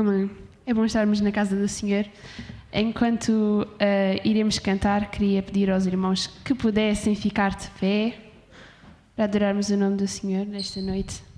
Amém. É bom estarmos na casa do Senhor. Enquanto iremos cantar, queria pedir aos irmãos que pudessem ficar de pé para adorarmos o nome do Senhor nesta noite.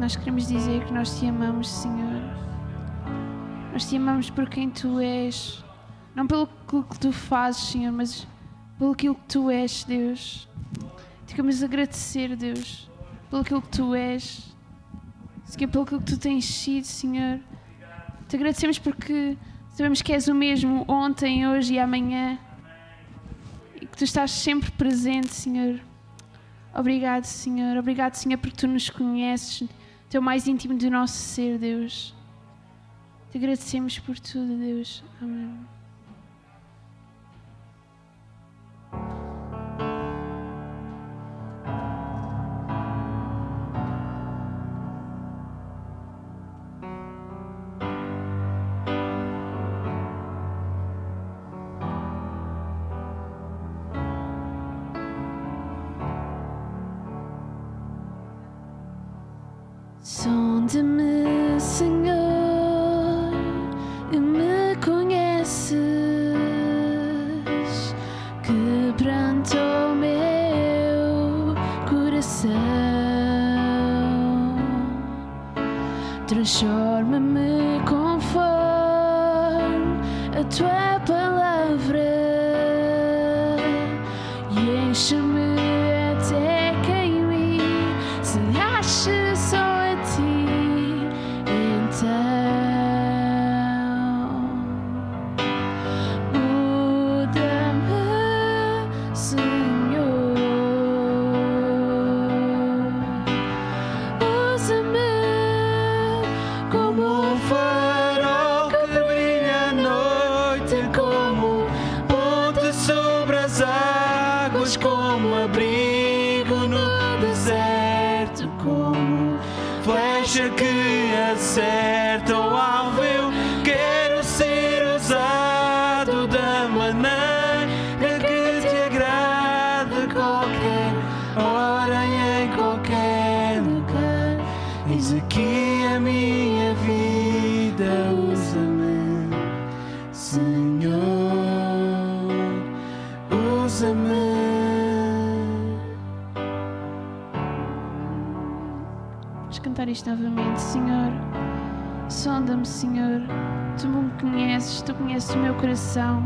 Nós queremos dizer que nós te amamos, Senhor. Nós te amamos por quem tu és. Não pelo que tu fazes, Senhor, mas pelo aquilo que Tu és, Deus. Te queremos agradecer, Deus, pelo aquilo que Tu és, Senhor, pelo aquilo que Tu tens sido, Senhor. Te agradecemos porque sabemos que és o mesmo ontem, hoje e amanhã e que Tu estás sempre presente, Senhor. Obrigado, Senhor. Obrigado, Senhor, porque Tu nos conheces, Tu é o mais íntimo do nosso ser, Deus. Te agradecemos por tudo, Deus. Amém. Sonda-me, Senhor, e me conheces, quebranta o meu coração, transforma-me conforme a Tua palavra e enche-me até que em mim se ache só como abrigo no deserto, como flecha que acerta o alvo. Eu quero ser usado da maneira que Te agrada, a qualquer hora e em qualquer lugar. Eis aqui a minha vida, usa-me, Senhor, usa-me. Cantar isto novamente. Senhor, sonda-me, Senhor. Tu me conheces, Tu conheces o meu coração,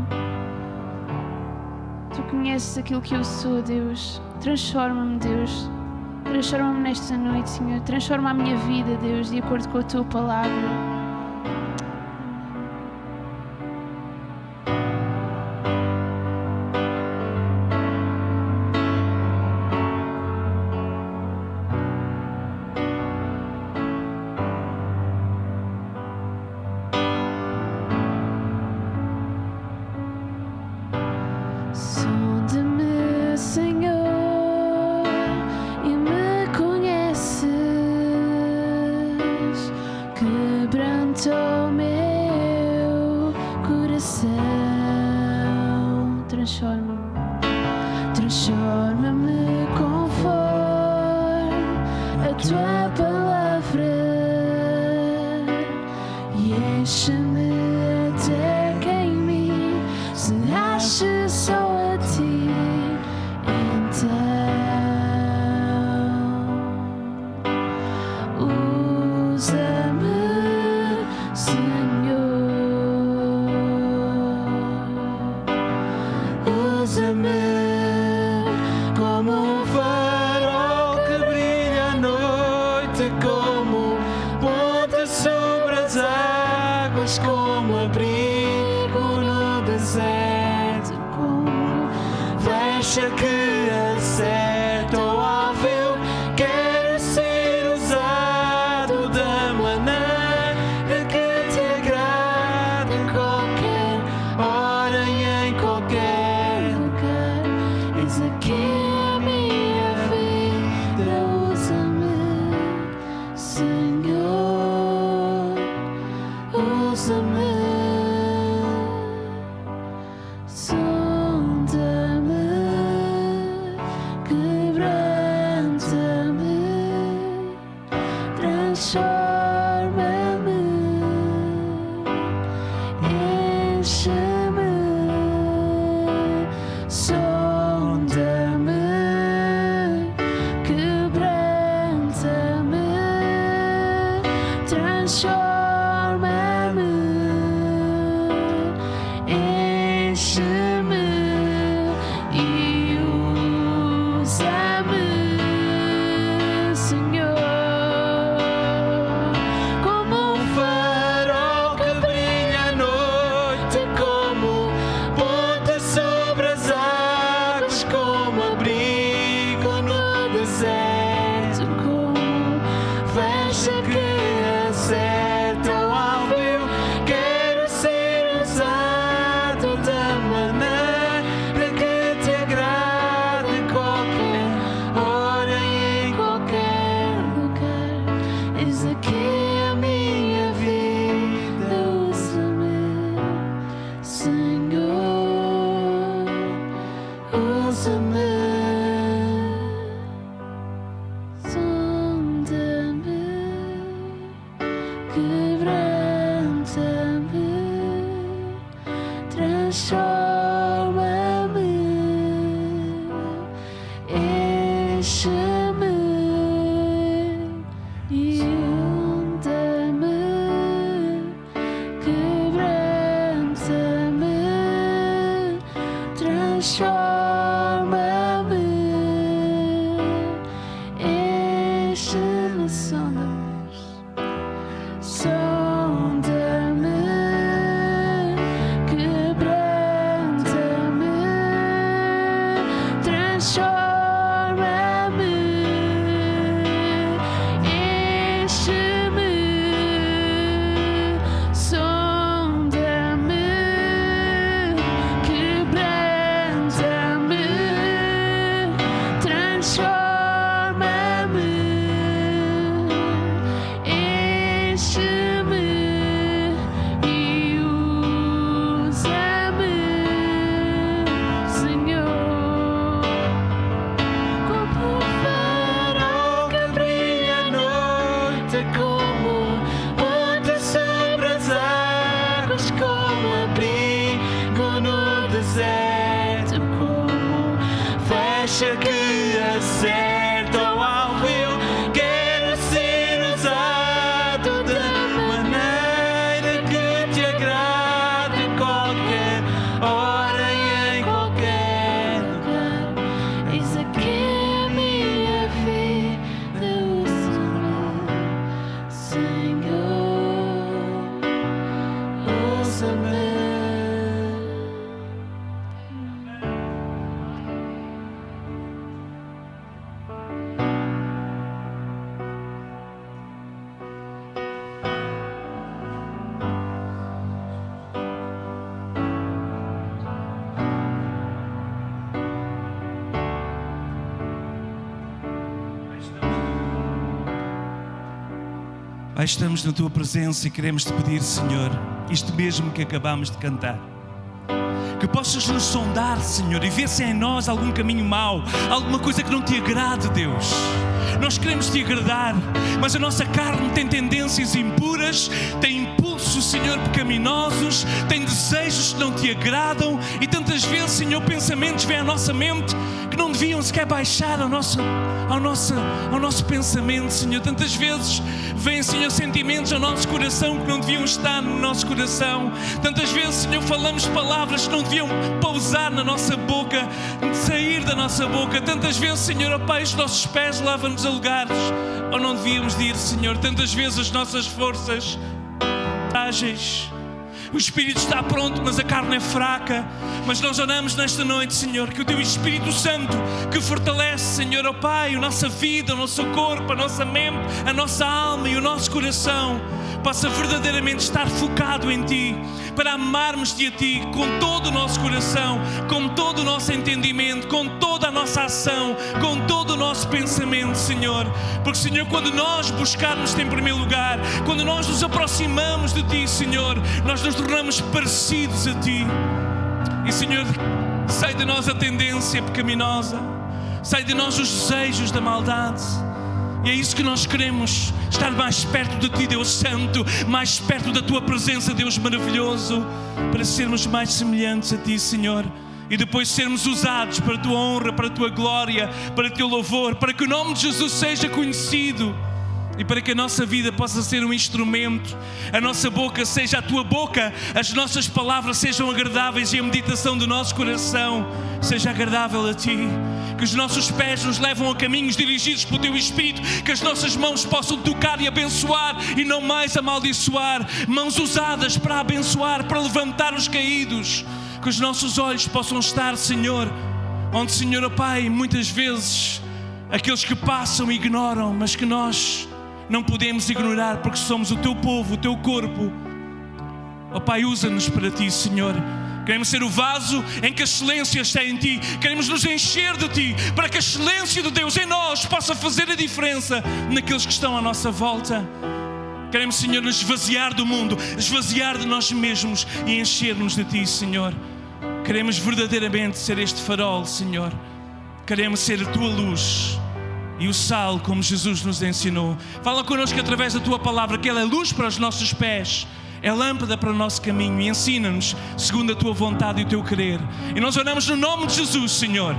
Tu conheces aquilo que eu sou, Deus. Transforma-me, Deus. Transforma-me nesta noite, Senhor. Transforma a minha vida, Deus, de acordo com a Tua palavra. Sonda-me, Senhor, e me conheces, quebranta o meu coração, transforma-me conforme a Tua palavra e enche-me até que em mim se ache só a Ti. Então usa-me, Senhor, usa-me como um farol que brilha à noite, como ponte sobre as águas, como abrigo no deserto, como flecha que acerta o alvo. Eu quero ser usado da maneira que Te agrada, em qualquer hora e em qualquer lugar. Eis aqui a minha vida, usa-me, Senhor, usa-me. Sonda-me, quebranta-me, transforma-me, enche-me. Sonda-me, Pai, estamos na Tua presença e queremos Te pedir, Senhor, isto mesmo que acabamos de cantar. Que possas nos sondar, Senhor, e ver se é em nós algum caminho mau, alguma coisa que não Te agrade, Deus. Nós queremos Te agradar, mas a nossa carne tem tendências impuras, tem impulsos, Senhor, pecaminosos, tem desejos que não Te agradam e tantas vezes, Senhor, pensamentos vêm à nossa mente que não deviam sequer baixar ao nosso pensamento, Senhor. Tantas vezes vêm, Senhor, sentimentos ao nosso coração que não deviam estar no nosso coração. Tantas vezes, Senhor, falamos palavras que não deviam pousar na nossa boca, sair da nossa boca. Tantas vezes, Senhor, ó Pai, os nossos pés levam-nos a lugares onde não devíamos de ir, Senhor. Tantas vezes as nossas forças ágeis. O Espírito está pronto, mas a carne é fraca. Mas nós oramos nesta noite, Senhor, que o Teu Espírito Santo, que fortalece, Senhor, ó Pai, a nossa vida, o nosso corpo, a nossa mente, a nossa alma e o nosso coração, possa verdadeiramente estar focado em Ti, para amarmos-Te a Ti com todo o nosso coração, com todo o nosso entendimento, com toda a nossa ação, com todo o nosso pensamento, Senhor. Porque, Senhor, quando nós buscarmos-Te em primeiro lugar, quando nós nos aproximamos de Ti, Senhor, nós nos tornamos parecidos a Ti. E, Senhor, sai de nós a tendência pecaminosa, sai de nós os desejos da maldade. E é isso que nós queremos, estar mais perto de Ti, Deus Santo, mais perto da Tua presença, Deus maravilhoso, para sermos mais semelhantes a Ti, Senhor. E depois sermos usados para a Tua honra, para a Tua glória, para o Teu louvor, para que o nome de Jesus seja conhecido. E para que a nossa vida possa ser um instrumento, a nossa boca seja a Tua boca, as nossas palavras sejam agradáveis e a meditação do nosso coração seja agradável a Ti. Que os nossos pés nos levam a caminhos dirigidos pelo Teu Espírito, que as nossas mãos possam tocar e abençoar e não mais amaldiçoar, mãos usadas para abençoar, para levantar os caídos. Que os nossos olhos possam estar, Senhor, onde, Senhor, ó Pai, muitas vezes aqueles que passam ignoram, mas que nós não podemos ignorar, porque somos o Teu povo, o Teu corpo. Ó Pai, usa-nos para Ti, Senhor. Queremos ser o vaso em que a excelência está em Ti. Queremos nos encher de Ti, para que a excelência de Deus em nós possa fazer a diferença naqueles que estão à nossa volta. Queremos, Senhor, nos esvaziar do mundo, esvaziar de nós mesmos e encher-nos de Ti, Senhor. Queremos verdadeiramente ser este farol, Senhor. Queremos ser a Tua luz e o sal, como Jesus nos ensinou. Fala connosco através da Tua palavra, que ela é luz para os nossos pés, é lâmpada para o nosso caminho, e ensina-nos segundo a Tua vontade e o Teu querer. E nós oramos no nome de Jesus, Senhor.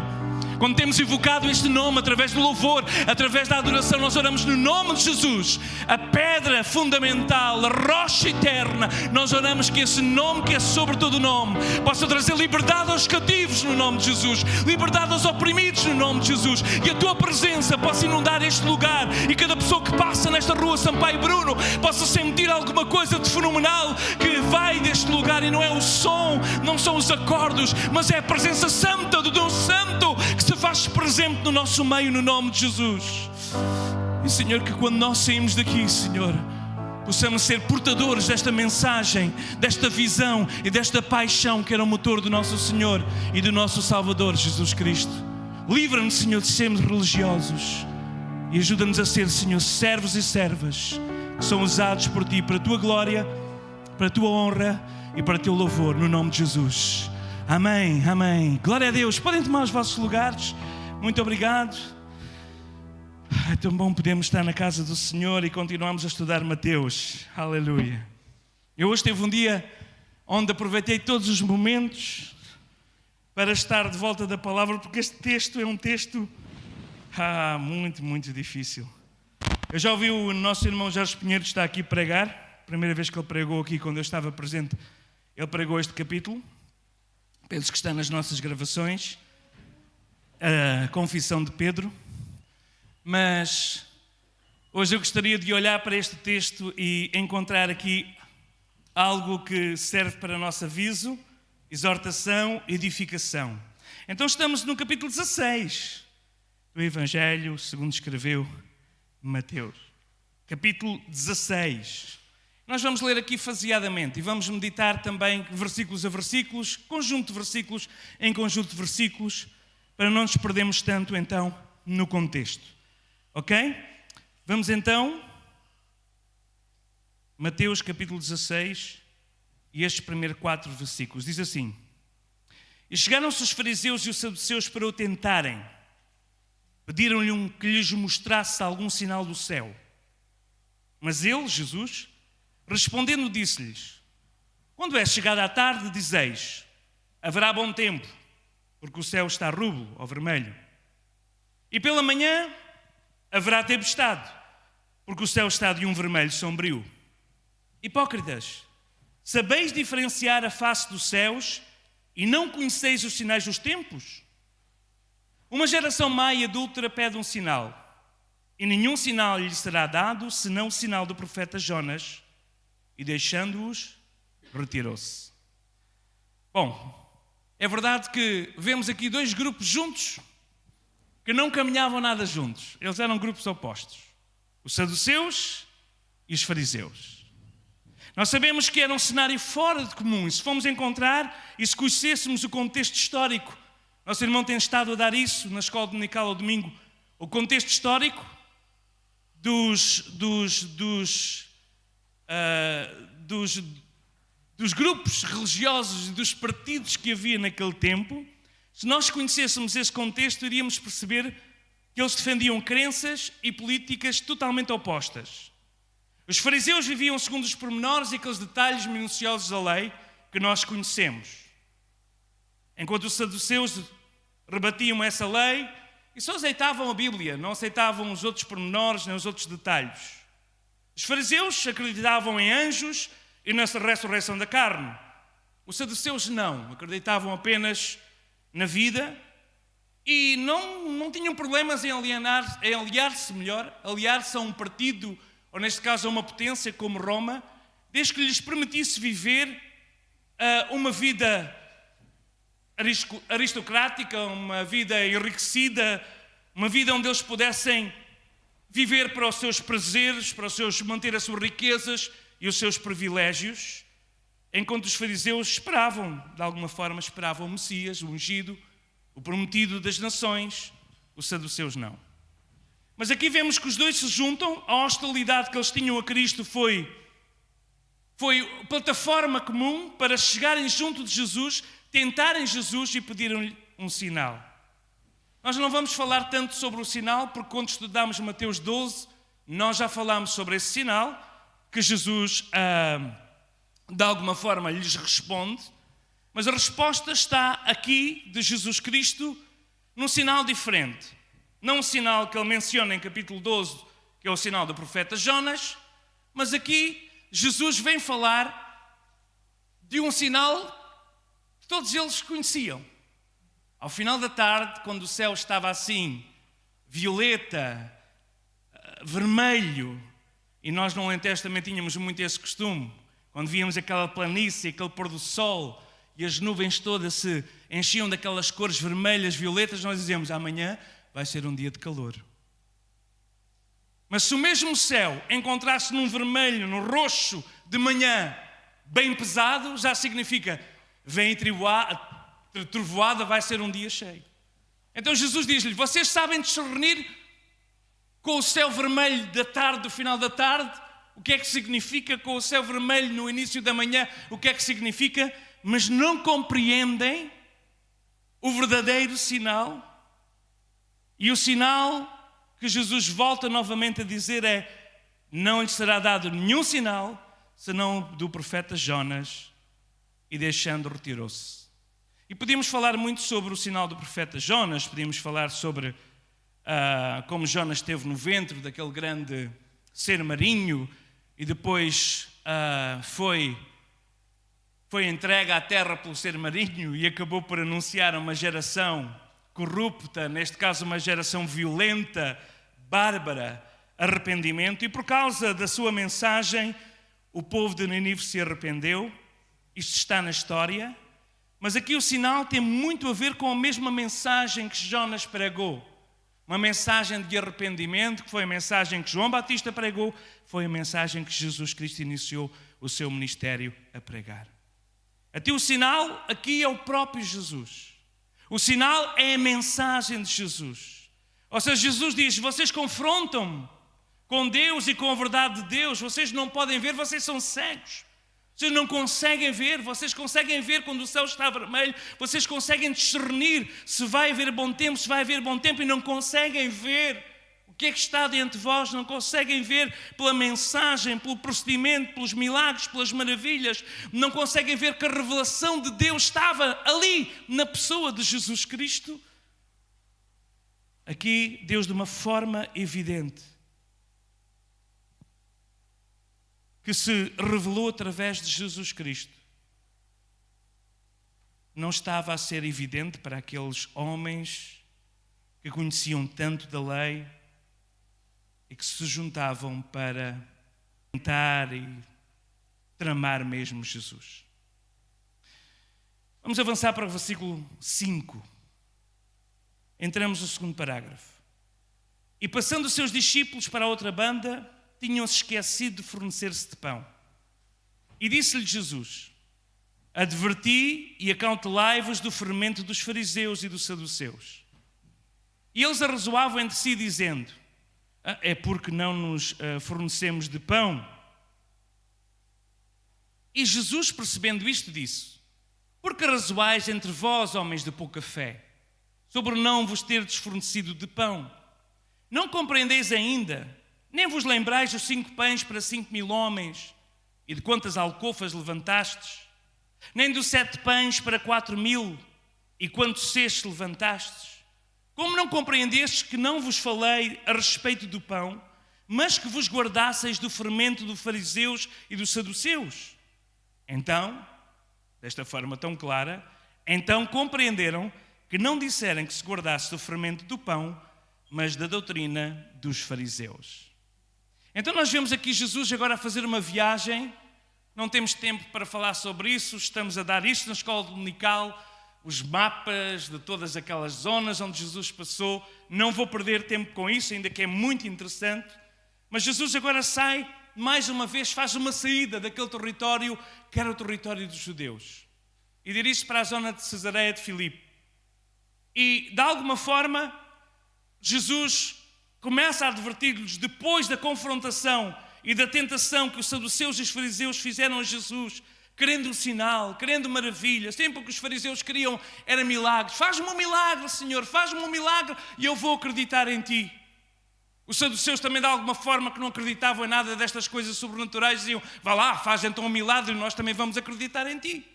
Quando temos invocado este nome através do louvor, através da adoração, nós oramos no nome de Jesus, a pedra fundamental, a rocha eterna. Nós oramos que esse nome, que é sobre todo o nome, possa trazer liberdade aos cativos no nome de Jesus, liberdade aos oprimidos no nome de Jesus, e a tua presença possa inundar este lugar, e cada pessoa que passa nesta rua Sampaio Bruno possa sentir alguma coisa de fenomenal que vai deste lugar, e não é o som, não são os acordos, mas é a presença santa do Deus Santo que se faz presente no nosso meio, no nome de Jesus. E Senhor, que quando nós saímos daqui, Senhor, possamos ser portadores desta mensagem, desta visão e desta paixão que era o motor do nosso Senhor e do nosso Salvador Jesus Cristo. Livra-nos, Senhor, de sermos religiosos e ajuda-nos a ser, Senhor, servos e servas que são usados por Ti para a Tua glória, para a Tua honra e para o Teu louvor, no nome de Jesus. Amém, amém. Glória a Deus. Podem tomar os vossos lugares. Muito obrigado. É tão bom podermos estar na casa do Senhor e continuamos a estudar Mateus. Aleluia. Eu hoje tive um dia onde aproveitei todos os momentos para estar de volta da palavra, porque este texto é um texto muito, muito difícil. Eu já ouvi o nosso irmão Jorge Pinheiro está aqui pregar. Primeira vez que ele pregou aqui, quando eu estava presente, ele pregou este capítulo. Penso que está nas nossas gravações, a Confissão de Pedro. Mas hoje eu gostaria de olhar para este texto e encontrar aqui algo que serve para nosso aviso, exortação e edificação. Então estamos no capítulo 16 do Evangelho segundo escreveu Mateus. Capítulo 16. Nós vamos ler aqui faseadamente e vamos meditar também versículos a versículos, conjunto de versículos em conjunto de versículos, para não nos perdermos tanto então no contexto. Ok? Vamos então, Mateus capítulo 16 e estes primeiros 4 versículos. Diz assim: E chegaram-se os fariseus e os saduceus para o tentarem. Pediram-lhe que lhes mostrasse algum sinal do céu. Mas ele, Jesus, respondendo, disse-lhes: Quando é chegada a tarde, dizeis: haverá bom tempo, porque o céu está rubro ou vermelho. E pela manhã haverá tempestade, porque o céu está de um vermelho sombrio. Hipócritas, sabeis diferenciar a face dos céus e não conheceis os sinais dos tempos? Uma geração má e adúltera pede um sinal, e nenhum sinal lhe será dado, senão o sinal do profeta Jonas. E deixando-os, retirou-se. Bom, é verdade que vemos aqui 2 grupos juntos que não caminhavam nada juntos. Eles eram grupos opostos. Os saduceus e os fariseus. Nós sabemos que era um cenário fora de comum. E se fomos encontrar e se conhecêssemos o contexto histórico, nosso irmão tem estado a dar isso na escola dominical ao domingo, o contexto histórico dos grupos religiosos e dos partidos que havia naquele tempo. Se nós conhecêssemos esse contexto, iríamos perceber que eles defendiam crenças e políticas totalmente opostas. Os fariseus viviam segundo os pormenores e aqueles detalhes minuciosos da lei que nós conhecemos, enquanto os saduceus rebatiam essa lei e só aceitavam a Bíblia, não aceitavam os outros pormenores nem os outros detalhes. Os fariseus acreditavam em anjos e na ressurreição da carne. Os saduceus não, acreditavam apenas na vida e não tinham problemas em aliar-se a um partido, ou neste caso a uma potência como Roma, desde que lhes permitisse viver uma vida aristocrática, uma vida enriquecida, uma vida onde eles pudessem viver para os seus prazeres, manter as suas riquezas e os seus privilégios, enquanto os fariseus esperavam o Messias, o ungido, o prometido das nações. Os saduceus não. Mas aqui vemos que os dois se juntam. A hostilidade que eles tinham a Cristo foi plataforma comum para chegarem junto de Jesus, tentarem Jesus e pedirem-lhe um sinal. Nós não vamos falar tanto sobre o sinal, porque quando estudamos Mateus 12, nós já falámos sobre esse sinal, que Jesus, de alguma forma, lhes responde. Mas a resposta está aqui de Jesus Cristo num sinal diferente. Não um sinal que ele menciona em capítulo 12, que é o sinal do profeta Jonas, mas aqui Jesus vem falar de um sinal que todos eles conheciam. Ao final da tarde, quando o céu estava assim, violeta, vermelho, e nós no Alentejo também tínhamos muito esse costume, quando víamos aquela planície, aquele pôr do sol, e as nuvens todas se enchiam daquelas cores vermelhas, violetas, nós dizíamos, amanhã vai ser um dia de calor. Mas se o mesmo céu encontrasse num vermelho, num roxo de manhã, bem pesado, já significa, vem trovoada, vai ser um dia cheio. Então Jesus diz-lhe, vocês sabem discernir com o céu vermelho da tarde, do final da tarde, o que é que significa, com o céu vermelho no início da manhã, o que é que significa, mas não compreendem o verdadeiro sinal. E o sinal que Jesus volta novamente a dizer é, não lhe será dado nenhum sinal, senão do profeta Jonas, e deixando retirou-se. E podíamos falar muito sobre o sinal do profeta Jonas, podíamos falar sobre como Jonas esteve no ventre daquele grande ser marinho e depois foi entregue à terra pelo ser marinho e acabou por anunciar uma geração corrupta, neste caso uma geração violenta, bárbara, arrependimento, e por causa da sua mensagem o povo de Nínive se arrependeu. Isto está na história, mas aqui o sinal tem muito a ver com a mesma mensagem que Jonas pregou. Uma mensagem de arrependimento, que foi a mensagem que João Batista pregou, foi a mensagem que Jesus Cristo iniciou o seu ministério a pregar. Até o sinal aqui é o próprio Jesus. O sinal é a mensagem de Jesus. Ou seja, Jesus diz, vocês confrontam-me com Deus e com a verdade de Deus, vocês não podem ver, vocês são cegos. Vocês não conseguem ver, vocês conseguem ver quando o céu está vermelho, vocês conseguem discernir se vai haver bom tempo, se vai haver bom tempo, e não conseguem ver o que é que está diante de vós, não conseguem ver pela mensagem, pelo procedimento, pelos milagres, pelas maravilhas, não conseguem ver que a revelação de Deus estava ali, na pessoa de Jesus Cristo. Aqui, Deus de uma forma evidente, que se revelou através de Jesus Cristo, não estava a ser evidente para aqueles homens que conheciam tanto da lei e que se juntavam para tentar e tramar mesmo Jesus. Vamos avançar para o versículo 5. Entramos no segundo parágrafo. E passando os seus discípulos para a outra banda, tinham-se esquecido de fornecer-se de pão. E disse-lhe Jesus, adverti e acautelai-vos do fermento dos fariseus e dos saduceus. E eles arrazoavam entre si, dizendo, é porque não nos fornecemos de pão. E Jesus, percebendo isto, disse, porque arrazoais entre vós, homens de pouca fé, sobre não vos terdes fornecido de pão? Não compreendeis ainda, nem vos lembrais dos 5 pães para 5.000 homens, e de quantas alcofas levantastes? Nem dos 7 pães para 4.000, e quantos cestos levantastes? Como não compreendestes que não vos falei a respeito do pão, mas que vos guardasseis do fermento dos fariseus e dos saduceus? Então, desta forma tão clara, então compreenderam que não disseram que se guardasse do fermento do pão, mas da doutrina dos fariseus. Então nós vemos aqui Jesus agora a fazer uma viagem, não temos tempo para falar sobre isso, estamos a dar isto na escola dominical, os mapas de todas aquelas zonas onde Jesus passou, não vou perder tempo com isso, ainda que é muito interessante, mas Jesus agora sai, mais uma vez, faz uma saída daquele território que era o território dos judeus, e dirige-se para a zona de Cesareia de Filipe. E, de alguma forma, Jesus começa a advertir-lhes, depois da confrontação e da tentação que os saduceus e os fariseus fizeram a Jesus, querendo um sinal, querendo maravilhas. Sempre o que os fariseus queriam era milagres. Faz-me um milagre, Senhor, faz-me um milagre e eu vou acreditar em Ti. Os saduceus também, de alguma forma, que não acreditavam em nada destas coisas sobrenaturais, diziam, vá lá, faz então um milagre e nós também vamos acreditar em Ti.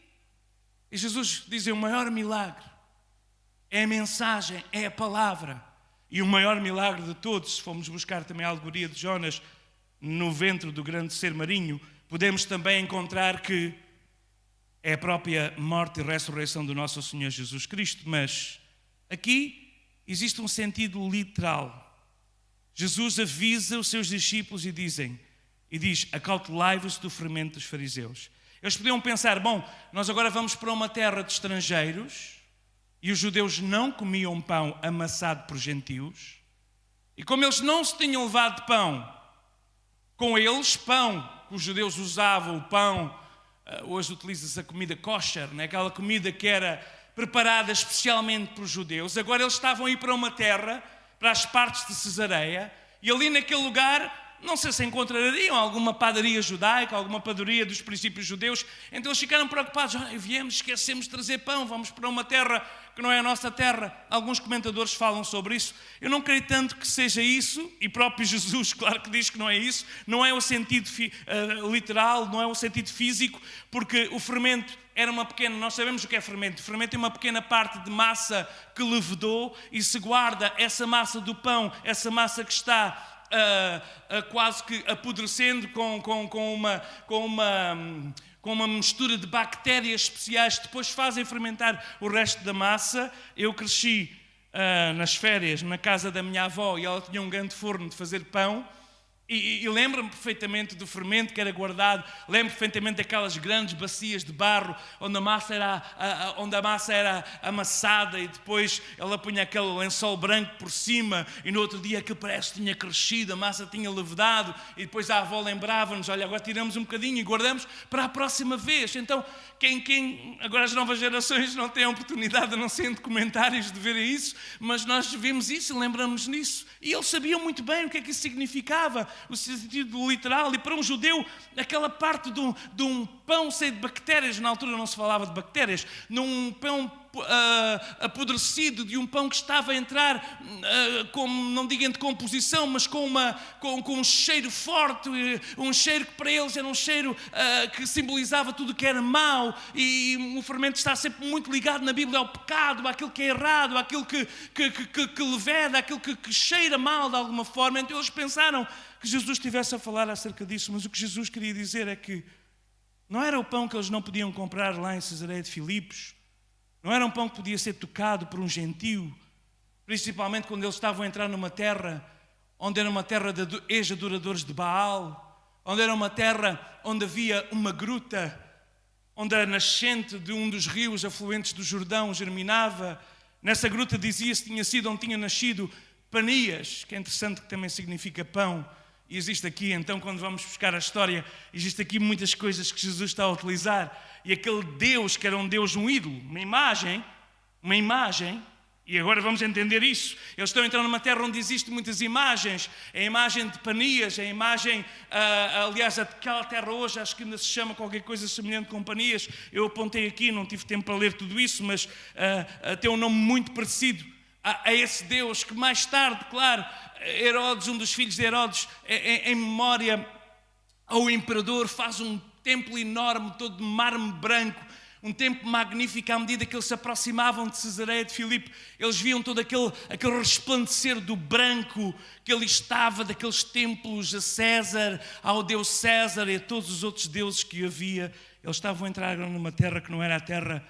E Jesus diz, o maior milagre é a mensagem, é a palavra. E o maior milagre de todos, se formos buscar também a alegoria de Jonas no ventre do grande ser marinho, podemos também encontrar que é a própria morte e ressurreição do nosso Senhor Jesus Cristo. Mas aqui existe um sentido literal. Jesus avisa os seus discípulos e diz: acautelai-vos do fermento dos fariseus. Eles podiam pensar, bom, nós agora vamos para uma terra de estrangeiros e os judeus não comiam pão amassado por gentios. E como eles não se tinham levado de pão com eles, pão que os judeus usavam, o pão, hoje utiliza-se a comida kosher, né? Aquela comida que era preparada especialmente para os judeus. Agora eles estavam a ir para uma terra, para as partes de Cesareia, e ali naquele lugar, não sei se encontrariam alguma padaria judaica, alguma padaria dos princípios judeus. Então eles ficaram preocupados: viemos, esquecemos de trazer pão, vamos para uma terra que não é a nossa terra. Alguns comentadores falam sobre isso. Eu não creio tanto que seja isso, e próprio Jesus, claro que diz que não é isso. Não é o sentido literal, não é o sentido físico, porque o fermento era uma pequena, nós sabemos o que é fermento. O fermento é uma pequena parte de massa que levedou, e se guarda essa massa do pão, essa massa que está quase que apodrecendo com uma mistura de bactérias especiais que depois fazem fermentar o resto da massa. Eu cresci nas férias na casa da minha avó e ela tinha um grande forno de fazer pão. E lembro-me perfeitamente do fermento que era guardado. Lembro perfeitamente daquelas grandes bacias de barro onde a massa era amassada, e depois ela punha aquele lençol branco por cima, e no outro dia aquilo parece que tinha crescido, a massa tinha levedado, e depois a avó lembrava-nos: olha, agora tiramos um bocadinho e guardamos para a próxima vez. Então, quem agora as novas gerações não têm a oportunidade, a não ser em documentários, de verem isso, mas nós vimos isso e lembramos nisso. E eles sabiam muito bem o que é que isso significava, o sentido literal. E para um judeu, aquela parte de um pão cheio de bactérias, na altura não se falava de bactérias, num pão apodrecido, de um pão que estava a entrar, não digo em decomposição, mas com um cheiro forte, um cheiro que para eles era um cheiro que simbolizava tudo o que era mau. E o fermento está sempre muito ligado na Bíblia ao pecado, àquilo que é errado, àquilo que leveda, àquilo que cheira mal de alguma forma. Então eles pensaram que Jesus estivesse a falar acerca disso, mas o que Jesus queria dizer é que não era o pão que eles não podiam comprar lá em Cesareia de Filipos, não era um pão que podia ser tocado por um gentio, principalmente quando eles estavam a entrar numa terra onde era uma terra de ex-adoradores de Baal, onde era uma terra onde havia uma gruta, onde a nascente de um dos rios afluentes do Jordão germinava. Nessa gruta dizia-se que tinha sido onde tinha nascido Panias, que é interessante, que também significa pão. E existe aqui, então, quando vamos buscar a história, existe aqui muitas coisas que Jesus está a utilizar. E aquele Deus, que era um Deus, um ídolo, uma imagem, e agora vamos entender isso. Eles estão entrando numa terra onde existem muitas imagens. A imagem de Panias, a imagem, aliás, aquela terra hoje, acho que ainda se chama qualquer coisa semelhante com Panias. Eu apontei aqui, não tive tempo para ler tudo isso, mas tem um nome muito parecido a esse Deus, que mais tarde, claro, Herodes, um dos filhos de Herodes, em memória ao imperador, faz um templo enorme, todo de mármore branco, um templo magnífico. À medida que eles se aproximavam de Cesareia de Filipe, eles viam todo aquele resplandecer do branco que ali estava, daqueles templos a César, ao Deus César e a todos os outros deuses que havia. Eles estavam a entrar numa terra que não era a terra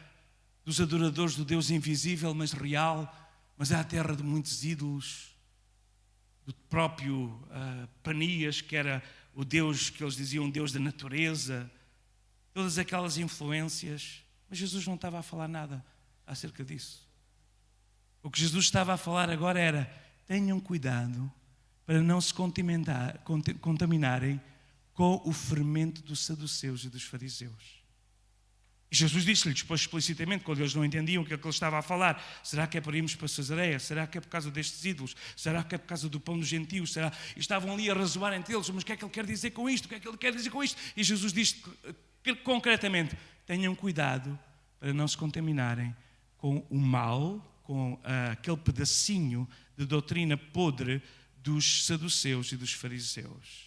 dos adoradores do Deus invisível, mas real, mas é a terra de muitos ídolos, do próprio Panias, que era o Deus que eles diziam, Deus da natureza, todas aquelas influências. Mas Jesus não estava a falar nada acerca disso. O que Jesus estava a falar agora era: tenham cuidado para não se contaminarem com o fermento dos saduceus e dos fariseus. E Jesus disse-lhes depois explicitamente, quando eles não entendiam o que é que ele estava a falar: será que é para irmos para Cesareia? Será que é por causa destes ídolos? Será que é por causa do pão dos gentios? Será? E estavam ali a razoar entre eles: mas o que é que ele quer dizer com isto? O que é que ele quer dizer com isto? E Jesus disse concretamente: tenham cuidado para não se contaminarem com o mal, com aquele pedacinho de doutrina podre dos saduceus e dos fariseus.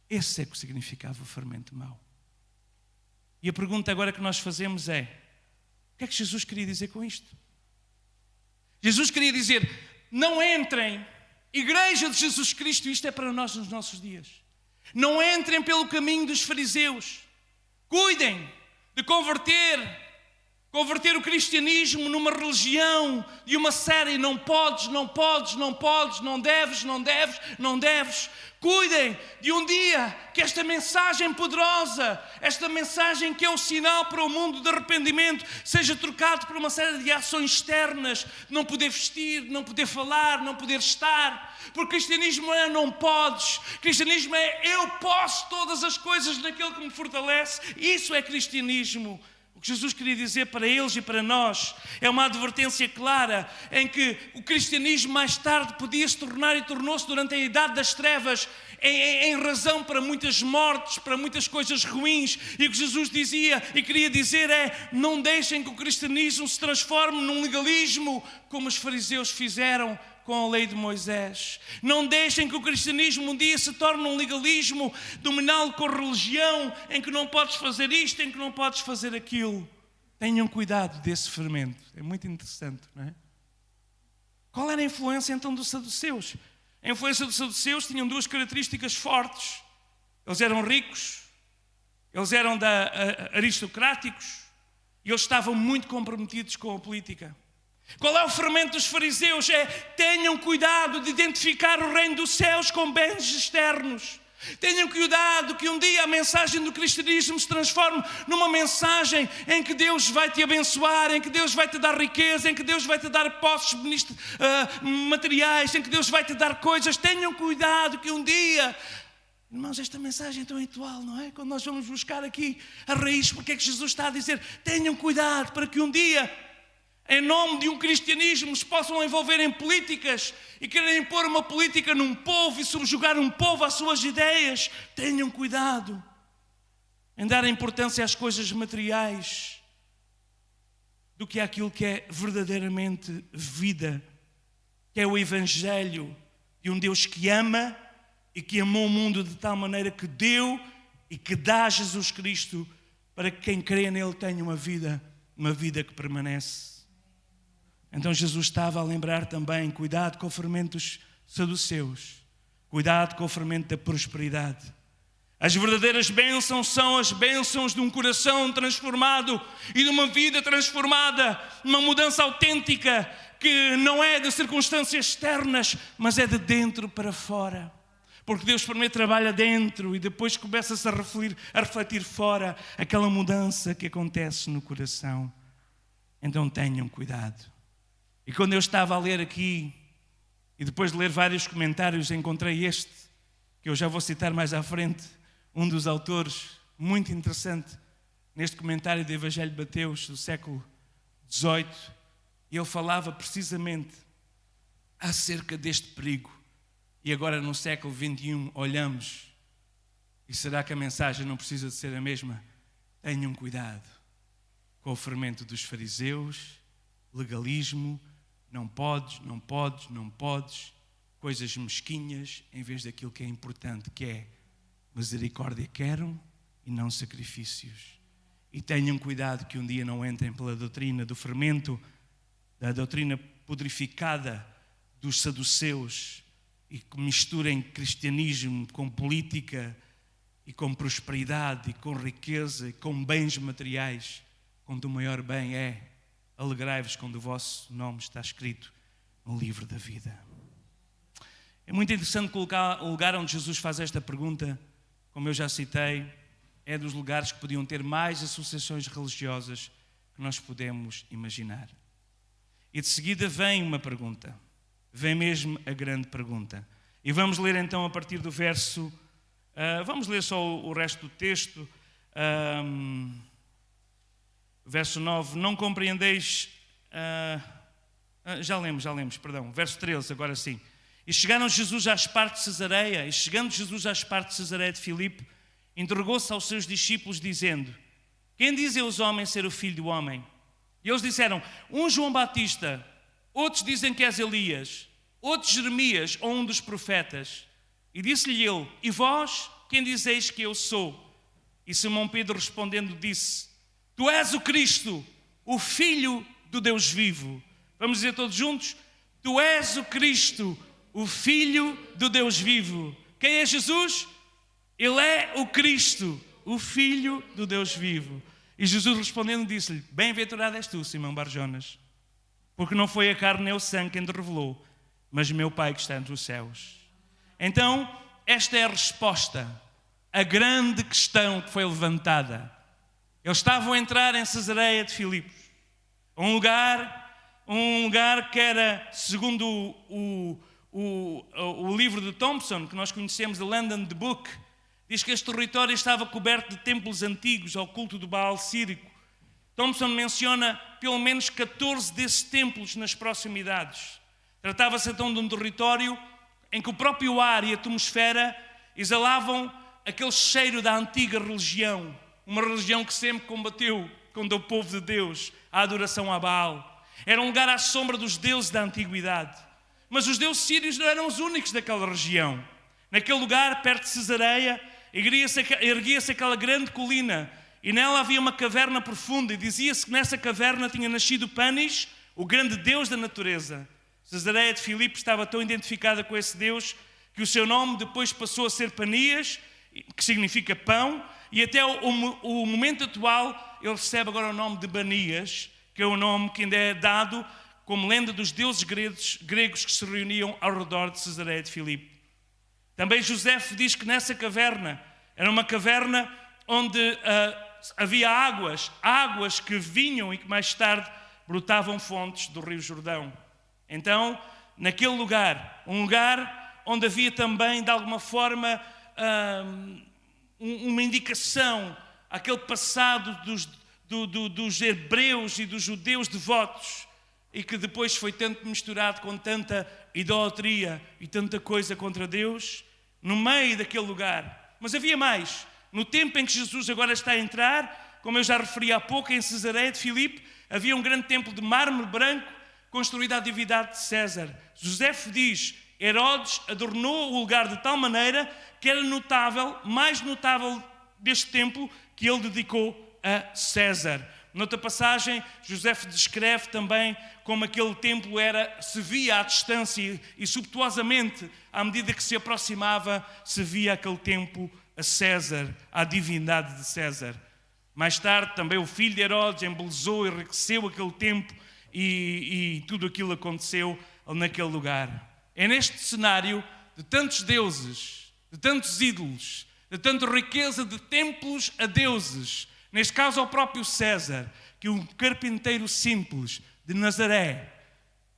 Esse é que significava o fermento mau. E a pergunta agora que nós fazemos é: o que é que Jesus queria dizer com isto? Jesus queria dizer, não entrem, Igreja de Jesus Cristo, isto é para nós nos nossos dias. Não entrem pelo caminho dos fariseus. Cuidem de converter o cristianismo numa religião de uma série não podes, não podes, não podes, não deves, não deves, não deves. Cuidem de um dia que esta mensagem poderosa, esta mensagem que é o sinal para o mundo de arrependimento, seja trocado por uma série de ações externas, não poder vestir, não poder falar, não poder estar. Porque cristianismo é não podes, cristianismo é eu posso todas as coisas naquele que me fortalece. Isso é cristianismo. O que Jesus queria dizer para eles e para nós é uma advertência clara em que o cristianismo mais tarde podia se tornar e tornou-se durante a Idade das Trevas em razão para muitas mortes, para muitas coisas ruins. E o que Jesus dizia e queria dizer é: não deixem que o cristianismo se transforme num legalismo como os fariseus fizeram com a lei de Moisés. Não deixem que o cristianismo um dia se torne um legalismo dominado com religião, em que não podes fazer isto, em que não podes fazer aquilo. Tenham cuidado desse fermento. É muito interessante, não é? Qual era a influência então dos saduceus? A influência dos saduceus tinham duas características fortes. Eles eram ricos, eles eram aristocráticos e eles estavam muito comprometidos com a política. Qual é o fermento dos fariseus? É: tenham cuidado de identificar o reino dos céus com bens externos. Tenham cuidado que um dia a mensagem do cristianismo se transforme numa mensagem em que Deus vai te abençoar, em que Deus vai te dar riqueza, em que Deus vai te dar posses materiais, em que Deus vai te dar coisas. Tenham cuidado que um dia... Irmãos, esta mensagem é tão atual, não é? Quando nós vamos buscar aqui a raiz, porque é que Jesus está a dizer: tenham cuidado para que um dia, em nome de um cristianismo, se possam envolver em políticas e querem impor uma política num povo e subjugar um povo às suas ideias. Tenham cuidado em dar importância às coisas materiais do que àquilo que é verdadeiramente vida, que é o Evangelho de um Deus que ama e que amou o mundo de tal maneira que deu e que dá Jesus Cristo para que quem crê nele tenha uma vida que permanece. Então Jesus estava a lembrar também: cuidado com o fermento dos saduceus, cuidado com o fermento da prosperidade. As verdadeiras bênçãos são as bênçãos de um coração transformado e de uma vida transformada, uma mudança autêntica que não é de circunstâncias externas, mas é de dentro para fora. Porque Deus primeiro trabalha dentro e depois começa-se a refletir fora aquela mudança que acontece no coração. Então tenham cuidado. E quando eu estava a ler aqui, e depois de ler vários comentários, encontrei este, que eu já vou citar mais à frente, um dos autores, muito interessante, neste comentário do Evangelho de Mateus, do século XVIII, e ele falava precisamente acerca deste perigo. E agora no século XXI olhamos, e será que a mensagem não precisa de ser a mesma? Tenham cuidado com o fermento dos fariseus, legalismo, não podes, não podes, não podes, coisas mesquinhas, em vez daquilo que é importante, que é misericórdia quero e não sacrifícios. E tenham cuidado que um dia não entrem pela doutrina do fermento, da doutrina pudrificada dos saduceus, e que misturem cristianismo com política e com prosperidade e com riqueza e com bens materiais, quando o maior bem é: alegrai-vos quando o vosso nome está escrito no livro da vida. É muito interessante colocar o lugar onde Jesus faz esta pergunta, como eu já citei, é dos lugares que podiam ter mais associações religiosas que nós podemos imaginar. E de seguida vem uma pergunta, vem mesmo a grande pergunta. E vamos ler então a partir do verso, vamos ler só o resto do texto, verso 9, não compreendeis, já lemos, perdão, verso 13, agora sim. E chegando Jesus às partes de Cesareia de Filipe, interrogou-se aos seus discípulos dizendo: quem dizem os homens ser o Filho do Homem? E eles disseram: um João Batista, outros dizem que és Elias, outros Jeremias ou um dos profetas. E disse-lhe ele: e vós, quem dizeis que eu sou? E Simão Pedro respondendo disse: tu és o Cristo, o Filho do Deus vivo. Vamos dizer todos juntos? Tu és o Cristo, o Filho do Deus vivo. Quem é Jesus? Ele é o Cristo, o Filho do Deus vivo. E Jesus respondendo disse-lhe: bem-aventurado és tu, Simão Bar-Jonas, porque não foi a carne nem o sangue quem te revelou, mas meu Pai que está entre os céus. Então, esta é a resposta, a grande questão que foi levantada. Eles estavam a entrar em Cesareia de Filipos, um lugar que era, segundo o livro de Thompson, que nós conhecemos, The Land and the Book, diz que este território estava coberto de templos antigos ao culto do Baal sírico. Thompson menciona pelo menos 14 desses templos nas proximidades. Tratava-se então de um território em que o próprio ar e a atmosfera exalavam aquele cheiro da antiga religião, uma religião que sempre combateu contra o povo de Deus, a adoração a Baal. Era um lugar à sombra dos deuses da antiguidade. Mas os deuses sírios não eram os únicos daquela região. Naquele lugar, perto de Cesareia, erguia-se aquela grande colina e nela havia uma caverna profunda e dizia-se que nessa caverna tinha nascido Panis, o grande deus da natureza. Cesareia de Filipos estava tão identificada com esse deus que o seu nome depois passou a ser Panias, que significa pão, e até o momento atual ele recebe agora o nome de Banias, que é o nome que ainda é dado como lenda dos deuses gregos que se reuniam ao redor de Cesareia de Filipe. Também José diz que nessa caverna, era uma caverna onde havia águas que vinham e que mais tarde brotavam fontes do Rio Jordão. Então, naquele lugar, um lugar onde havia também, de alguma forma, uma indicação, aquele passado dos hebreus e dos judeus devotos, e que depois foi tanto misturado com tanta idolatria e tanta coisa contra Deus, no meio daquele lugar. Mas havia mais. No tempo em que Jesus agora está a entrar, como eu já referi há pouco, em Cesareia de Filipe, havia um grande templo de mármore branco, construído à divindade de César. José diz: Herodes adornou o lugar de tal maneira que era notável, mais notável deste templo, que ele dedicou a César. Noutra passagem, José descreve também como aquele templo se via à distância e subtuosamente, à medida que se aproximava, se via aquele templo a César, à divindade de César. Mais tarde, também o filho de Herodes embelezou e enriqueceu aquele templo e tudo aquilo aconteceu naquele lugar. É neste cenário de tantos deuses, de tantos ídolos, de tanta riqueza de templos a deuses, neste caso ao próprio César, que um carpinteiro simples de Nazaré,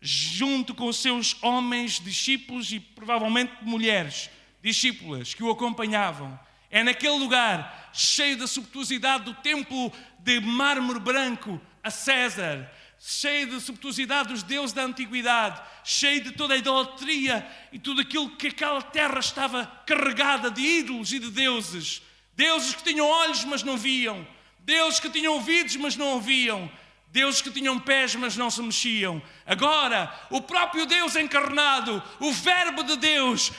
junto com os seus homens, discípulos e provavelmente mulheres, discípulas que o acompanhavam, é naquele lugar cheio da subtuosidade do templo de mármore branco a César, cheio de subtuosidade dos deuses da antiguidade, cheio de toda a idolatria e tudo aquilo que aquela terra estava carregada de ídolos e de deuses. Deuses que tinham olhos, mas não viam. Deuses que tinham ouvidos, mas não ouviam. Deuses que tinham pés, mas não se mexiam. Agora, o próprio Deus encarnado, o Verbo de Deus,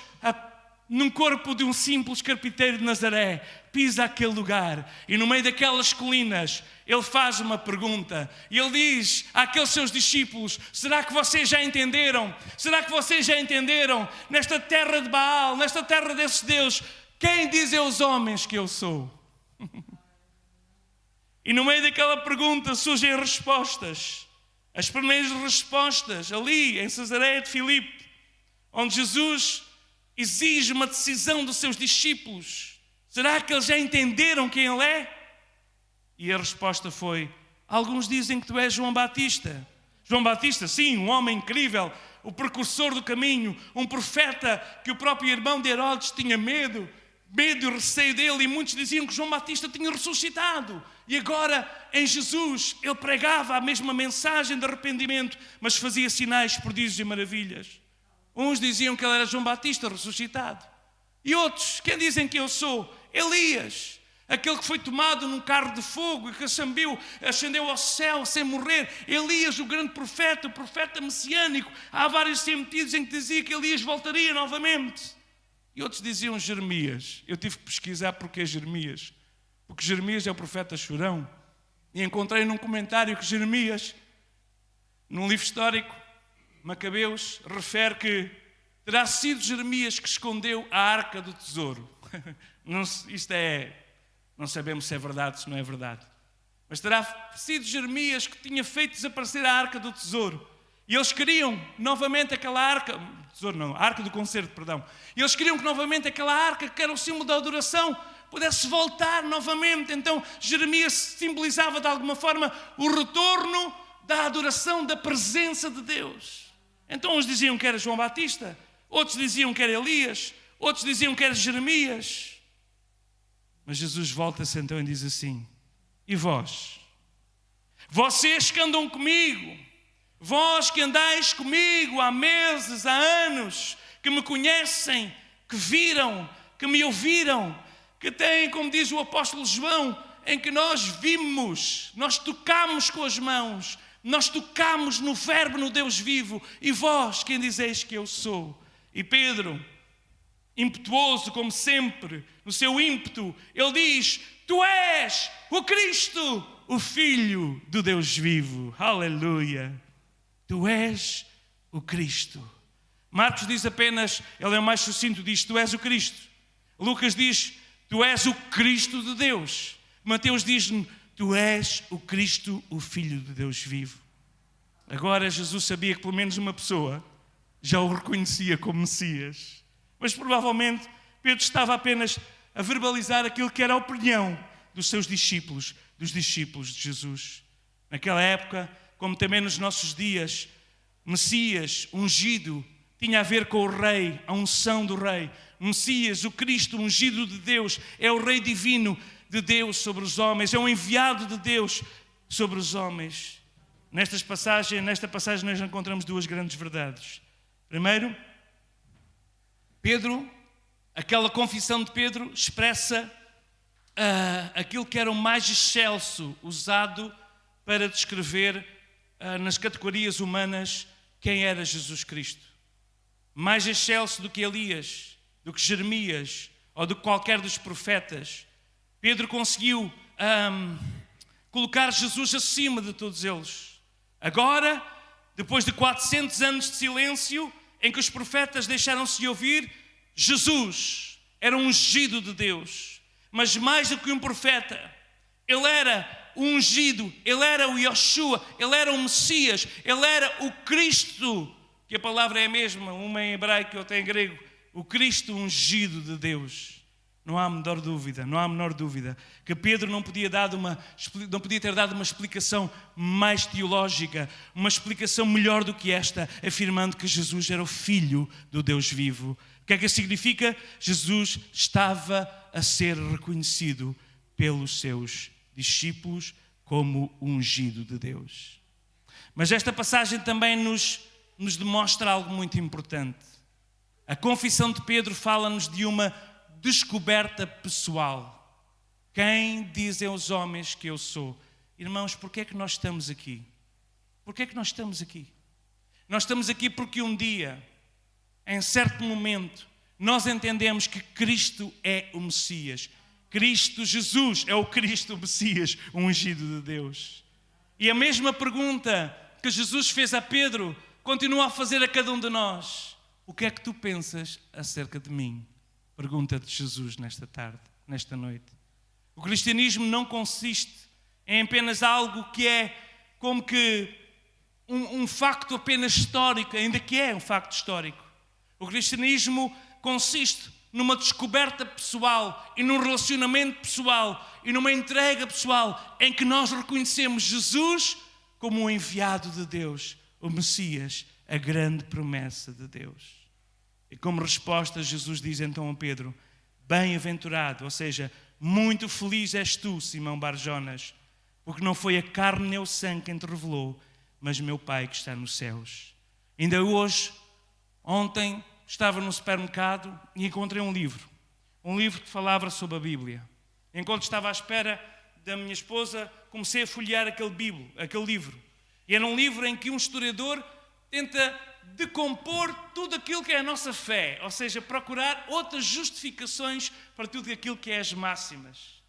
num corpo de um simples carpinteiro de Nazaré, pisa aquele lugar e no meio daquelas colinas ele faz uma pergunta e ele diz àqueles seus discípulos: será que vocês já entenderam? Será que vocês já entenderam? Nesta terra de Baal, nesta terra desses deuses, quem dizem os homens que eu sou? E no meio daquela pergunta surgem respostas. As primeiras respostas ali em Cesareia de Filipe, onde Jesus exige uma decisão dos seus discípulos. Será que eles já entenderam quem ele é? E a resposta foi: alguns dizem que tu és João Batista. João Batista, sim, um homem incrível, o precursor do caminho, um profeta que o próprio irmão de Herodes tinha medo e receio dele, e muitos diziam que João Batista tinha ressuscitado. E agora, em Jesus, ele pregava a mesma mensagem de arrependimento, mas fazia sinais, prodígios e maravilhas. Uns diziam que ele era João Batista ressuscitado. E outros, quem dizem que eu sou? Elias, aquele que foi tomado num carro de fogo e que ascendeu ao céu sem morrer. Elias, o grande profeta, o profeta messiânico. Há vários sentidos em que dizia que Elias voltaria novamente. E outros diziam Jeremias. Eu tive que pesquisar porque é Jeremias. Porque Jeremias é o profeta chorão. E encontrei num comentário que Jeremias num livro histórico, Macabeus, refere que terá sido Jeremias que escondeu a arca do tesouro. Não sabemos se é verdade ou se não é verdade. Mas terá sido Jeremias que tinha feito desaparecer a arca do tesouro. E eles queriam novamente aquela arca, a arca do concerto, perdão. E eles queriam que novamente aquela arca, que era o símbolo da adoração, pudesse voltar novamente. Então Jeremias simbolizava de alguma forma o retorno da adoração, da presença de Deus. Então uns diziam que era João Batista, outros diziam que era Elias, outros diziam que era Jeremias. Mas Jesus volta-se então e diz assim: e vós? Vocês que andam comigo, vós que andais comigo há meses, há anos, que me conhecem, que viram, que me ouviram, que têm, como diz o apóstolo João, em que nós vimos, nós tocamos com as mãos, nós tocamos no Verbo, no Deus vivo. E vós, quem dizeis que eu sou? E Pedro, impetuoso como sempre, no seu ímpeto, ele diz: tu és o Cristo, o Filho do Deus vivo. Aleluia! Tu és o Cristo. Marcos diz apenas, ele é o mais sucinto, diz: tu és o Cristo. Lucas diz: tu és o Cristo de Deus. Mateus diz-me: tu és o Cristo, o Filho de Deus vivo. Agora Jesus sabia que pelo menos uma pessoa já o reconhecia como Messias. Mas provavelmente Pedro estava apenas a verbalizar aquilo que era a opinião dos seus discípulos, dos discípulos de Jesus. Naquela época, como também nos nossos dias, Messias, ungido, tinha a ver com o rei, a unção do rei. Messias, o Cristo, ungido de Deus, é o rei divino de Deus sobre os homens, é um enviado de Deus sobre os homens. Nesta passagem nós encontramos duas grandes verdades. Primeiro, Pedro, aquela confissão de Pedro expressa aquilo que era o mais excelso usado para descrever nas categorias humanas quem era Jesus Cristo. Mais excelso do que Elias, do que Jeremias ou do que qualquer dos profetas. Pedro conseguiu colocar Jesus acima de todos eles. Agora, depois de 400 anos de silêncio, em que os profetas deixaram-se de ouvir, Jesus era um ungido de Deus. Mas mais do que um profeta, ele era o ungido, ele era o Yoshua, ele era o Messias, ele era o Cristo, que a palavra é a mesma, uma em hebraico e outra em grego, o Cristo ungido de Deus. Não há a menor dúvida que Pedro não podia ter dado uma explicação mais teológica, uma explicação melhor do que esta, afirmando que Jesus era o Filho do Deus vivo. O que é que isso significa? Jesus estava a ser reconhecido pelos seus discípulos como o ungido de Deus. Mas esta passagem também nos demonstra algo muito importante. A confissão de Pedro fala-nos de uma descoberta pessoal. Quem dizem os homens que eu sou? Irmãos, porquê é que nós estamos aqui? Porquê é que nós estamos aqui? Nós estamos aqui porque um dia, em certo momento, nós entendemos que Cristo é o Messias. Cristo, Jesus, é o Cristo, o Messias, o ungido de Deus. E a mesma pergunta que Jesus fez a Pedro, continua a fazer a cada um de nós. O que é que tu pensas acerca de mim? Pergunta-te Jesus nesta tarde, nesta noite. O cristianismo não consiste em apenas algo que é como que um facto apenas histórico, ainda que é um facto histórico. O cristianismo consiste numa descoberta pessoal e num relacionamento pessoal e numa entrega pessoal em que nós reconhecemos Jesus como o enviado de Deus, o Messias, a grande promessa de Deus. E como resposta, Jesus diz então a Pedro: bem-aventurado, ou seja, muito feliz és tu, Simão Bar-Jonas, porque não foi a carne nem o sangue quem te revelou, mas meu Pai que está nos céus. Ainda ontem, estava no supermercado e encontrei um livro que falava sobre a Bíblia. Enquanto estava à espera da minha esposa, comecei a folhear aquele livro. E era um livro em que um historiador tenta decompor tudo aquilo que é a nossa fé, ou seja, procurar outras justificações para tudo aquilo que é as máximas.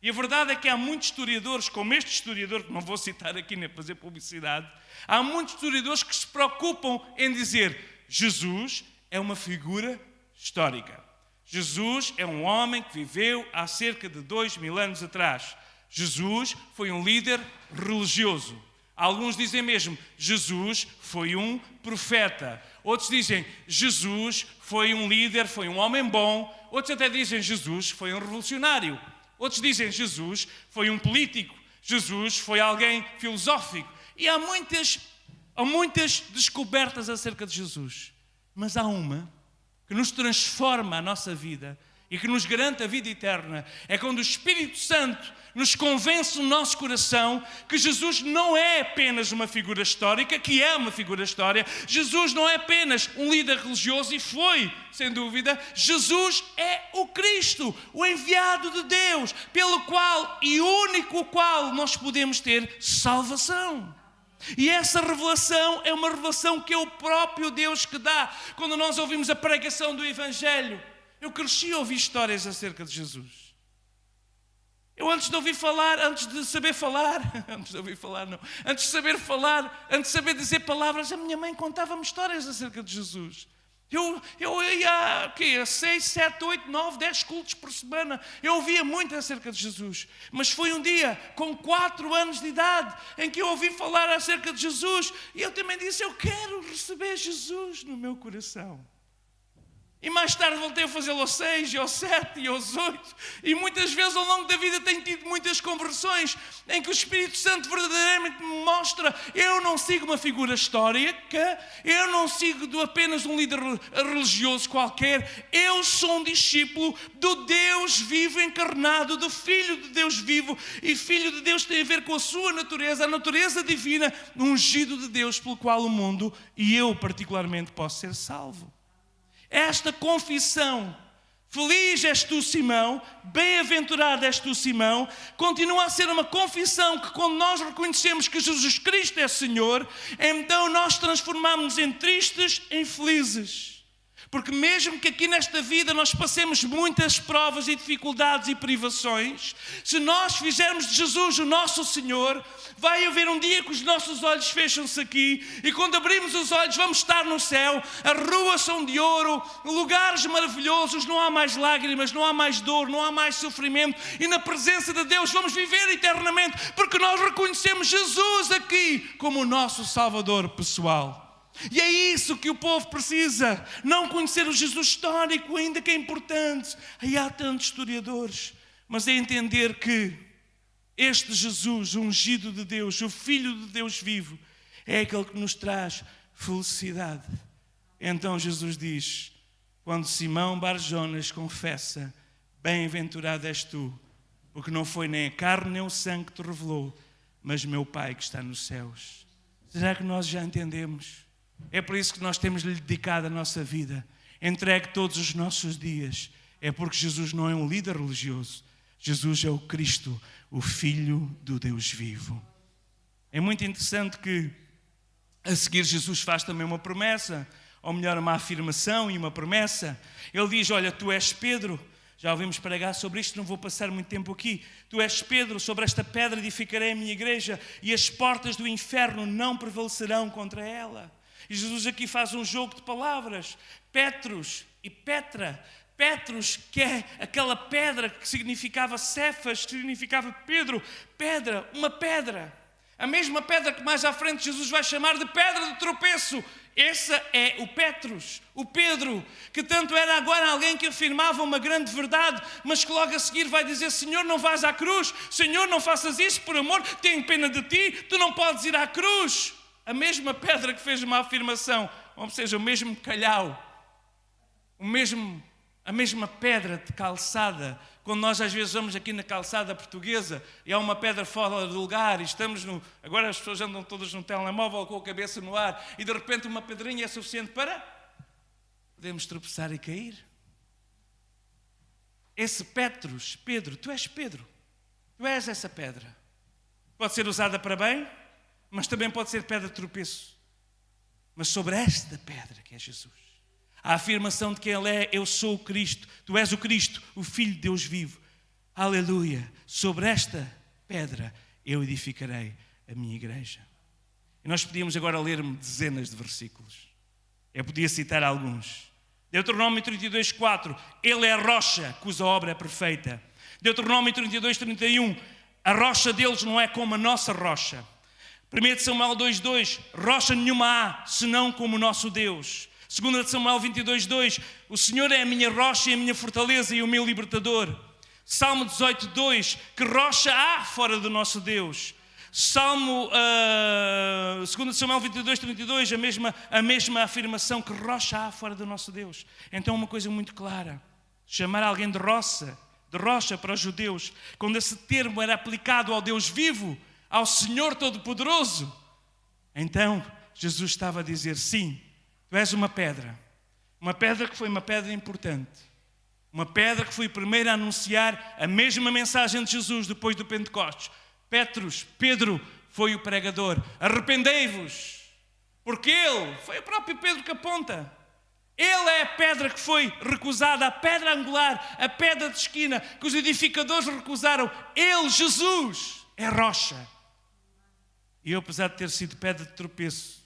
E a verdade é que há muitos historiadores, como este historiador, que não vou citar aqui nem fazer publicidade, há muitos historiadores que se preocupam em dizer: Jesus é uma figura histórica. Jesus é um homem que viveu há cerca de 2000 anos atrás. Jesus foi um líder religioso. Alguns dizem mesmo: Jesus foi um profeta. Outros dizem: Jesus foi um líder, foi um homem bom. Outros até dizem: Jesus foi um revolucionário. Outros dizem: Jesus foi um político. Jesus foi alguém filosófico. E há muitas descobertas acerca de Jesus. Mas há uma que nos transforma a nossa vida e que nos garante a vida eterna. É quando o Espírito Santo nos convence no nosso coração que Jesus não é apenas uma figura histórica, que é uma figura histórica. Jesus não é apenas um líder religioso, e foi, sem dúvida. Jesus é o Cristo, o enviado de Deus, pelo qual e único qual nós podemos ter salvação. E essa revelação é uma revelação que é o próprio Deus que dá. Quando nós ouvimos a pregação do Evangelho, eu cresci a ouvir histórias acerca de Jesus. Eu antes de saber falar, antes de saber dizer palavras, a minha mãe contava-me histórias acerca de Jesus. Eu ia a 6, 7, 8, 9, 10 cultos por semana. Eu ouvia muito acerca de Jesus. Mas foi um dia, com 4 anos de idade, em que eu ouvi falar acerca de Jesus. E eu também disse: eu quero receber Jesus no meu coração. E mais tarde voltei a fazê-lo aos 6, e aos 7, e aos 8. E muitas vezes ao longo da vida tenho tido muitas conversões em que o Espírito Santo verdadeiramente me mostra: eu não sigo uma figura histórica, eu não sigo apenas um líder religioso qualquer. Eu sou um discípulo do Deus vivo encarnado, do Filho de Deus vivo. E Filho de Deus tem a ver com a sua natureza, a natureza divina, ungido de Deus, pelo qual o mundo, e eu particularmente, posso ser salvo. Esta confissão: feliz és tu, Simão, bem-aventurado és tu, Simão, continua a ser uma confissão que, quando nós reconhecemos que Jesus Cristo é Senhor, então nós transformamos-nos em tristes em felizes. Porque mesmo que aqui nesta vida nós passemos muitas provas e dificuldades e privações, se nós fizermos de Jesus o nosso Senhor, vai haver um dia que os nossos olhos fecham-se aqui, e quando abrimos os olhos vamos estar no céu. As ruas são de ouro, lugares maravilhosos, não há mais lágrimas, não há mais dor, não há mais sofrimento, e na presença de Deus vamos viver eternamente, porque nós reconhecemos Jesus aqui como o nosso Salvador pessoal. E é isso que o povo precisa, não conhecer o Jesus histórico, ainda que é importante. Aí há tantos historiadores, mas é entender que este Jesus, o ungido de Deus, o Filho de Deus vivo, é aquele que nos traz felicidade. Então Jesus diz, quando Simão Bar-Jonas confessa: bem-aventurado és tu, porque não foi nem a carne nem o sangue que te revelou, mas meu Pai que está nos céus. Será que nós já entendemos? É por isso que nós temos-lhe dedicado a nossa vida, entregue todos os nossos dias. É porque Jesus não é um líder religioso. Jesus é o Cristo, o Filho do Deus vivo. É muito interessante que a seguir Jesus faz também uma promessa, ou melhor, uma afirmação e uma promessa. Ele diz: olha, tu és Pedro. Já ouvimos pregar sobre isto, não vou passar muito tempo aqui. Tu és Pedro, sobre esta pedra edificarei a minha igreja, e as portas do inferno não prevalecerão contra ela. E Jesus aqui faz um jogo de palavras. Petros e Petra. Petros, que é aquela pedra que significava Cefas, que significava Pedro. Pedra, uma pedra. A mesma pedra que mais à frente Jesus vai chamar de pedra de tropeço. Esse é o Petros, o Pedro, que tanto era agora alguém que afirmava uma grande verdade, mas que logo a seguir vai dizer: Senhor, não vás à cruz. Senhor, não faças isso, por amor, tenho pena de ti, tu não podes ir à cruz. A mesma pedra que fez uma afirmação, ou seja, o mesmo calhau, a mesma pedra de calçada. Quando nós às vezes vamos aqui na calçada portuguesa e há uma pedra fora do lugar e estamos agora as pessoas andam todas no telemóvel com a cabeça no ar e de repente uma pedrinha é suficiente para podemos tropeçar e cair. Esse Petros, Pedro, tu és Pedro, tu és essa pedra. Pode ser usada para bem, mas também pode ser pedra de tropeço. Mas sobre esta pedra que é Jesus, a afirmação de que Ele é: eu sou o Cristo, tu és o Cristo, o Filho de Deus vivo. aleluia, sobre esta pedra eu edificarei a minha igreja. E nós podíamos agora ler dezenas de versículos. Eu podia citar alguns. Deuteronômio 32:4, ele é a rocha cuja obra é perfeita. Deuteronômio 32:31, a rocha deles não é como a nossa rocha. 1 Samuel 2:2, rocha nenhuma há, senão como o nosso Deus. 2 Samuel 22:2, o Senhor é a minha rocha e a minha fortaleza e o meu libertador. Salmo 18:2, que rocha há fora do nosso Deus. Salmo 2 Samuel 22:32, a mesma afirmação, que rocha há fora do nosso Deus. Então uma coisa muito clara, chamar alguém de rocha para os judeus, quando esse termo era aplicado ao Deus vivo, ao Senhor Todo-Poderoso, então Jesus estava a dizer, sim, tu és uma pedra que foi uma pedra importante, uma pedra que foi a primeira a anunciar a mesma mensagem de Jesus depois do Pentecostes. Pedro foi o pregador, arrependei-vos, porque foi o próprio Pedro que aponta. Ele é a pedra que foi recusada, a pedra angular, a pedra de esquina, que os edificadores recusaram. Ele, Jesus, é rocha. E eu, apesar de ter sido pedra de tropeço,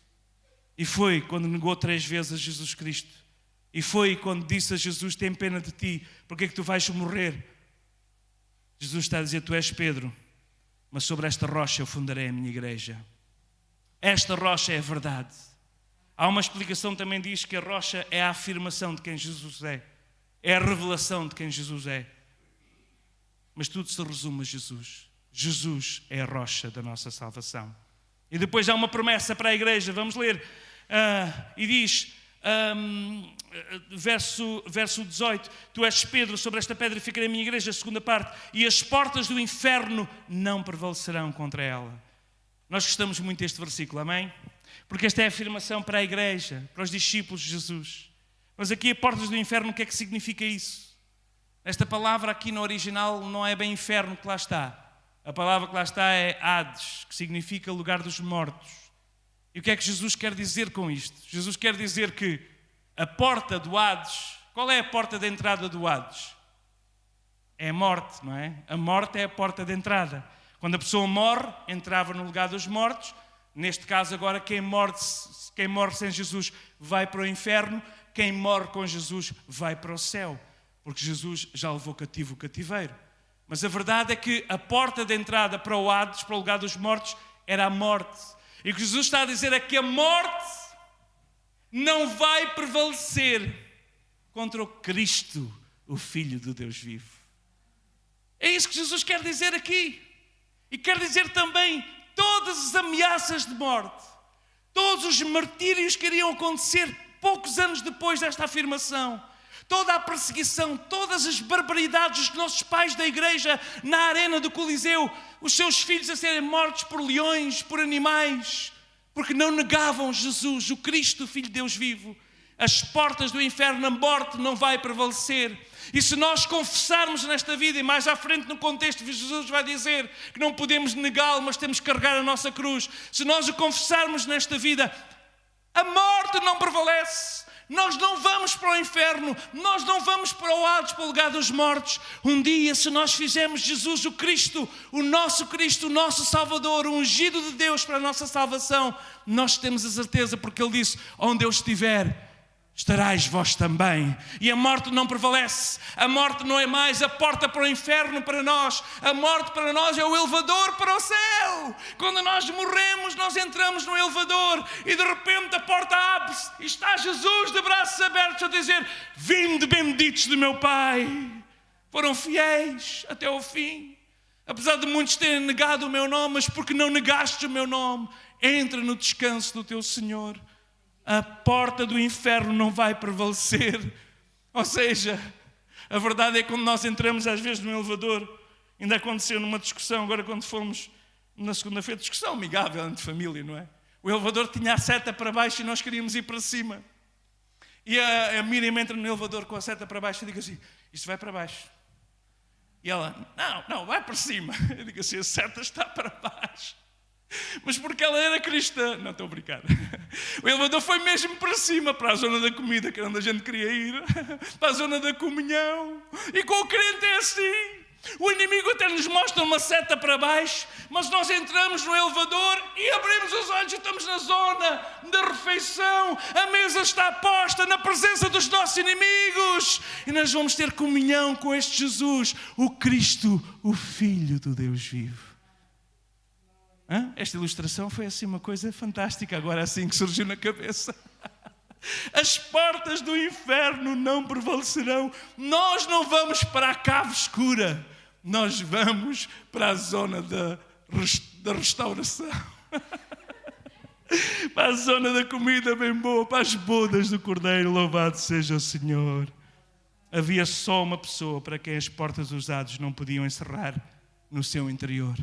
e foi quando negou 3 vezes a Jesus Cristo, e foi quando disse a Jesus, tem pena de ti, porque é que tu vais morrer? Jesus está a dizer, tu és Pedro, mas sobre esta rocha eu fundarei a minha igreja. Esta rocha é a verdade. Há uma explicação que também diz que a rocha é a afirmação de quem Jesus é. É a revelação de quem Jesus é. Mas tudo se resume a Jesus. Jesus é a rocha da nossa salvação. E depois há uma promessa para a igreja. Vamos ler. E diz, verso 18, tu és Pedro, sobre esta pedra ficarei a minha igreja, a segunda parte, e as portas do inferno não prevalecerão contra ela. Nós gostamos muito deste versículo, amém? Porque esta é a afirmação para a igreja, para os discípulos de Jesus. Mas aqui, a portas do inferno, o que é que significa isso? Esta palavra aqui no original não é bem inferno que lá está. A palavra que lá está é Hades, que significa lugar dos mortos. E o que é que Jesus quer dizer com isto? Jesus quer dizer que a porta do Hades, qual é a porta de entrada do Hades? É a morte, não é? A morte é a porta de entrada. Quando a pessoa morre, entrava no lugar dos mortos. Neste caso agora, quem morre sem Jesus vai para o inferno, quem morre com Jesus vai para o céu, porque Jesus já levou cativo o cativeiro. Mas a verdade é que a porta de entrada para o Hades, para o lugar dos mortos, era a morte. E o que Jesus está a dizer é que a morte não vai prevalecer contra o Cristo, o Filho do Deus vivo. É isso que Jesus quer dizer aqui. E quer dizer também todas as ameaças de morte, todos os martírios que iriam acontecer poucos anos depois desta afirmação, toda a perseguição, todas as barbaridades dos nossos pais da igreja na arena do Coliseu, os seus filhos a serem mortos por leões, por animais, porque não negavam Jesus, o Cristo, o Filho de Deus vivo. As portas do inferno, a morte não vai prevalecer. E se nós confessarmos nesta vida, e mais à frente no contexto, Jesus vai dizer que não podemos negá-lo, mas temos que carregar a nossa cruz. Se nós o confessarmos nesta vida, a morte não prevalece. Nós não vamos para o inferno, nós não vamos para o Hades, para o lugar dos mortos. Um dia, se nós fizermos Jesus o Cristo, o nosso Salvador, o ungido de Deus para a nossa salvação, nós temos a certeza, porque Ele disse, onde eu estiver, estarás vós também. E a morte não prevalece. A morte não é mais a porta para o inferno para nós. A morte para nós é o elevador para o céu. Quando nós morremos, nós entramos no elevador e de repente a porta abre-se e está Jesus de braços abertos a dizer, vinde benditos do meu Pai. Foram fiéis até ao fim. Apesar de muitos terem negado o meu nome, mas porque não negaste o meu nome, entra no descanso do teu Senhor. A porta do inferno não vai prevalecer. Ou seja, a verdade é que quando nós entramos às vezes no elevador, ainda aconteceu numa discussão, agora quando fomos na segunda-feira, discussão amigável entre família, não é? O elevador tinha a seta para baixo e nós queríamos ir para cima. E a Miriam entra no elevador com a seta para baixo e digo assim, isto vai para baixo. E ela, não, vai para cima. Eu digo assim, a seta está para baixo. Mas porque ela era cristã. Não, estou a brincar. O elevador foi mesmo para cima, para a zona da comida, que é onde a gente queria ir, para a zona da comunhão. E com o crente é assim. O inimigo até nos mostra uma seta para baixo, mas nós entramos no elevador e abrimos os olhos e estamos na zona da refeição. A mesa está posta na presença dos nossos inimigos. E nós vamos ter comunhão com este Jesus, o Cristo, o Filho do Deus vivo. Esta ilustração foi assim uma coisa fantástica, agora assim que surgiu na cabeça. As portas do inferno não prevalecerão. Nós não vamos para a cave escura. Nós vamos para a zona da restauração. Para a zona da comida bem boa, para as bodas do Cordeiro. Louvado seja o Senhor. Havia só uma pessoa para quem as portas dos Hades não podiam encerrar no seu interior.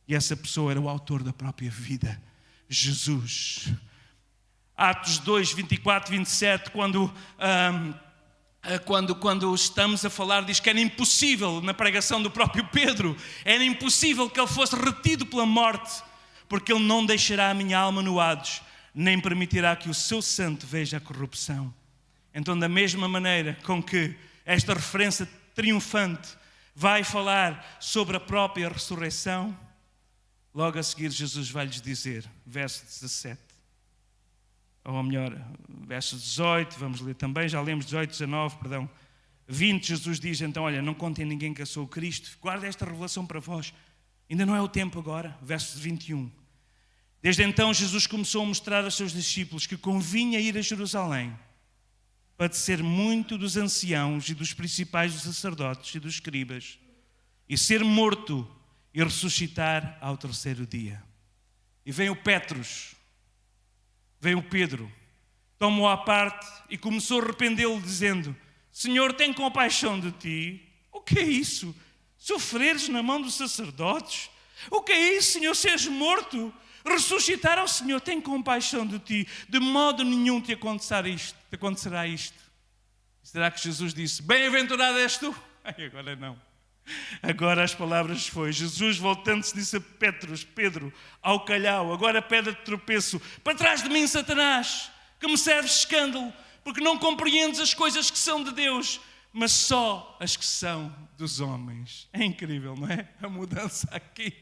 E essa pessoa era o autor da própria vida, Jesus. Atos 2, 24, 27, quando estamos a falar, diz que era impossível, na pregação do próprio Pedro, era impossível que ele fosse retido pela morte, porque ele não deixará a minha alma no Hades, nem permitirá que o seu santo veja a corrupção. Então, da mesma maneira com que esta referência triunfante vai falar sobre a própria ressurreição, logo a seguir Jesus vai-lhes dizer, verso 17, ou melhor, verso 18, vamos ler também, já lemos 18, 19, 20, Jesus diz então, olha, não contem ninguém que eu sou o Cristo, guarda esta revelação para vós, ainda não é o tempo agora, verso 21. Desde então Jesus começou a mostrar aos seus discípulos que convinha ir a Jerusalém, padecer muito dos anciãos e dos principais dos sacerdotes e dos escribas, e ser morto e ressuscitar ao terceiro dia. E vem o Petros, vem o Pedro, tomou-o à parte e começou a arrependê-lo, dizendo, Senhor, tem compaixão de ti. O que é isso? Sofreres na mão dos sacerdotes? O que é isso, Senhor, seres morto? Ressuscitar ao Senhor, tem compaixão de ti. De modo nenhum te acontecerá isto. Será que Jesus disse, bem-aventurado és tu? Ai, agora não. Agora as palavras foi, Jesus voltando-se disse a Pedro, ao calhau, agora pedra de tropeço, para trás de mim, Satanás, que me serves escândalo, porque não compreendes as coisas que são de Deus, mas só as que são dos homens. É incrível, não é? A mudança aqui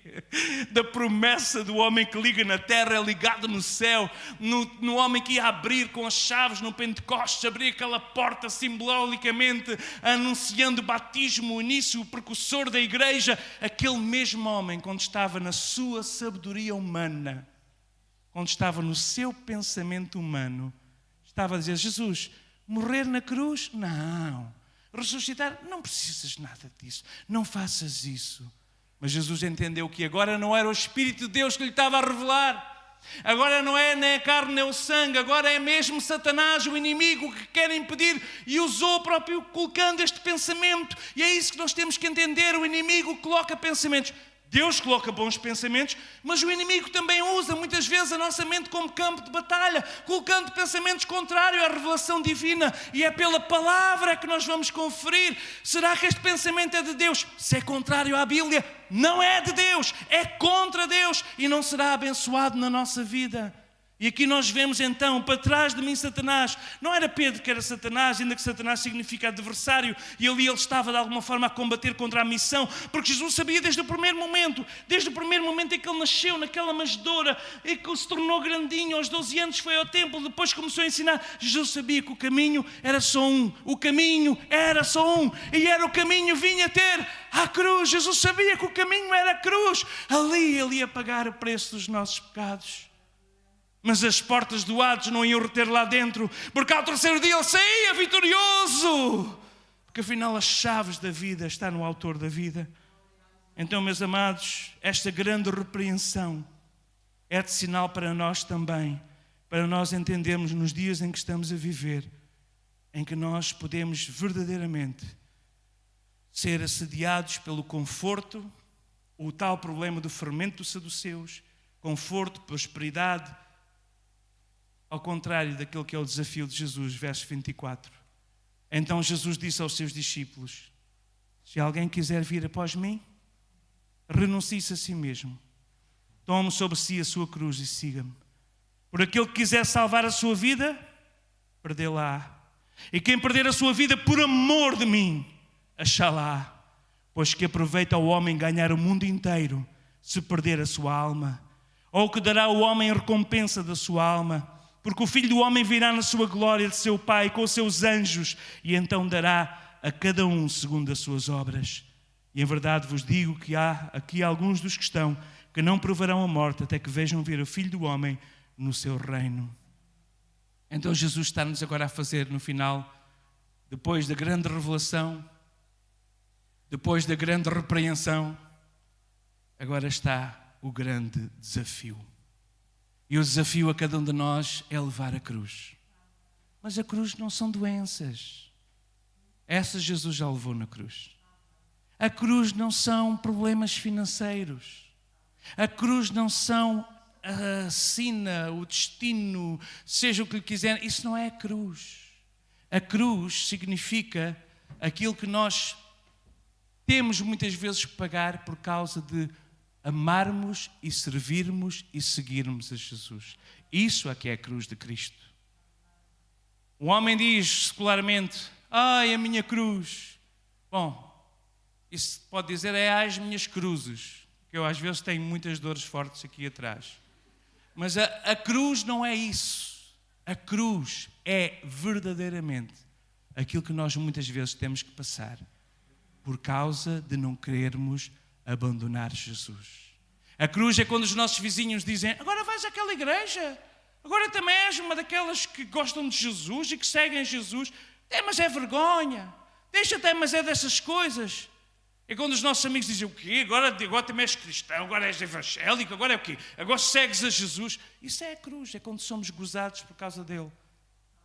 da promessa do homem que liga na terra é ligado no céu, no homem que ia abrir com as chaves no Pentecostes, abrir aquela porta simbolicamente anunciando o batismo, o início, o precursor da igreja. Aquele mesmo homem, quando estava na sua sabedoria humana, quando estava no seu pensamento humano, estava a dizer, Jesus, morrer na cruz? Não. Ressuscitar? Não precisas nada disso. Não faças isso. Mas Jesus entendeu que agora não era o Espírito de Deus que lhe estava a revelar. Agora não é nem a carne nem o sangue. Agora é mesmo Satanás, o inimigo, que quer impedir. E usou o próprio colocando este pensamento. E é isso que nós temos que entender. O inimigo coloca pensamentos. Deus coloca bons pensamentos, mas o inimigo também usa muitas vezes a nossa mente como campo de batalha, colocando pensamentos contrários à revelação divina, e é pela palavra que nós vamos conferir. Será que este pensamento é de Deus? Se é contrário à Bíblia, não é de Deus, é contra Deus e não será abençoado na nossa vida. E aqui nós vemos então, para trás de mim Satanás. Não era Pedro que era Satanás, ainda que Satanás significa adversário, e ali ele estava de alguma forma a combater contra a missão, porque Jesus sabia desde o primeiro momento em que ele nasceu naquela manjedoura, e que se tornou grandinho, aos 12 anos foi ao templo, depois começou a ensinar. Jesus sabia que o caminho era só um, e era o caminho vinha ter à cruz. Jesus sabia que o caminho era a cruz, ali ele ia pagar o preço dos nossos pecados. Mas as portas do Hades não iam reter lá dentro, porque ao terceiro dia ele saía vitorioso, porque afinal as chaves da vida estão no autor da vida. Então, meus amados, esta grande repreensão é de sinal para nós também, para nós entendermos nos dias em que estamos a viver, em que nós podemos verdadeiramente ser assediados pelo conforto, o tal problema do fermento dos saduceus, conforto, prosperidade, ao contrário daquilo que é o desafio de Jesus, verso 24. Então Jesus disse aos seus discípulos, se alguém quiser vir após mim, renuncie-se a si mesmo, tome sobre si a sua cruz e siga-me. Por aquele que quiser salvar a sua vida, perdê-la. E quem perder a sua vida por amor de mim, achá-la. Pois que aproveita ao homem ganhar o mundo inteiro, se perder a sua alma? Ou que dará o homem a recompensa da sua alma? Porque o Filho do Homem virá na sua glória de seu Pai com os seus anjos, e então dará a cada um segundo as suas obras. E em verdade vos digo que há aqui alguns dos que estão que não provarão a morte até que vejam vir o Filho do Homem no seu reino. Então Jesus está-nos agora a fazer no final, depois da grande revelação, depois da grande repreensão, agora está o grande desafio. E o desafio a cada um de nós é levar a cruz. Mas a cruz não são doenças. Essa Jesus já levou na cruz. A cruz não são problemas financeiros. A cruz não são a sina, o destino, seja o que lhe quiser. Isso não é a cruz. A cruz significa aquilo que nós temos muitas vezes que pagar por causa de amarmos e servirmos e seguirmos a Jesus. Isso é que é a cruz de Cristo. O homem diz secularmente: ai, a minha cruz. Bom, isso pode dizer é as minhas cruzes, que eu às vezes tenho muitas dores fortes aqui atrás. Mas a cruz não é isso. A cruz é verdadeiramente aquilo que nós muitas vezes temos que passar por causa de não querermos abandonar Jesus. A cruz é quando os nossos vizinhos dizem: agora vais àquela igreja, agora também és uma daquelas que gostam de Jesus e que seguem Jesus. Mas é vergonha, deixa-te, mas é dessas coisas. É quando os nossos amigos dizem: o quê? Agora também és cristão, agora és evangélico, agora é o quê? Agora segues a Jesus. Isso é a cruz, é quando somos gozados por causa dele.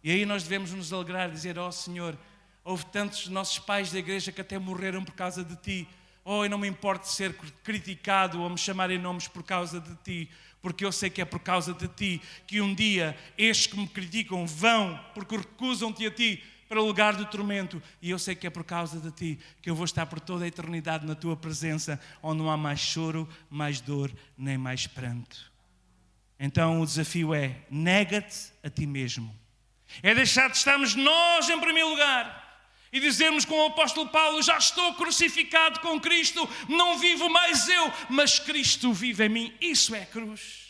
E aí nós devemos nos alegrar e dizer: ó Senhor, houve tantos nossos pais da igreja que até morreram por causa de ti. Oh, eu não me importo de ser criticado ou me chamarem nomes por causa de ti, porque eu sei que é por causa de ti que um dia estes que me criticam vão, porque recusam-te a ti, para o lugar do tormento. E eu sei que é por causa de ti que eu vou estar por toda a eternidade na tua presença, onde não há mais choro, mais dor, nem mais pranto. Então o desafio é: nega-te a ti mesmo. É deixar de estarmos nós em primeiro lugar e dizermos com o apóstolo Paulo: já estou crucificado com Cristo, não vivo mais eu, mas Cristo vive em mim. Isso é a cruz.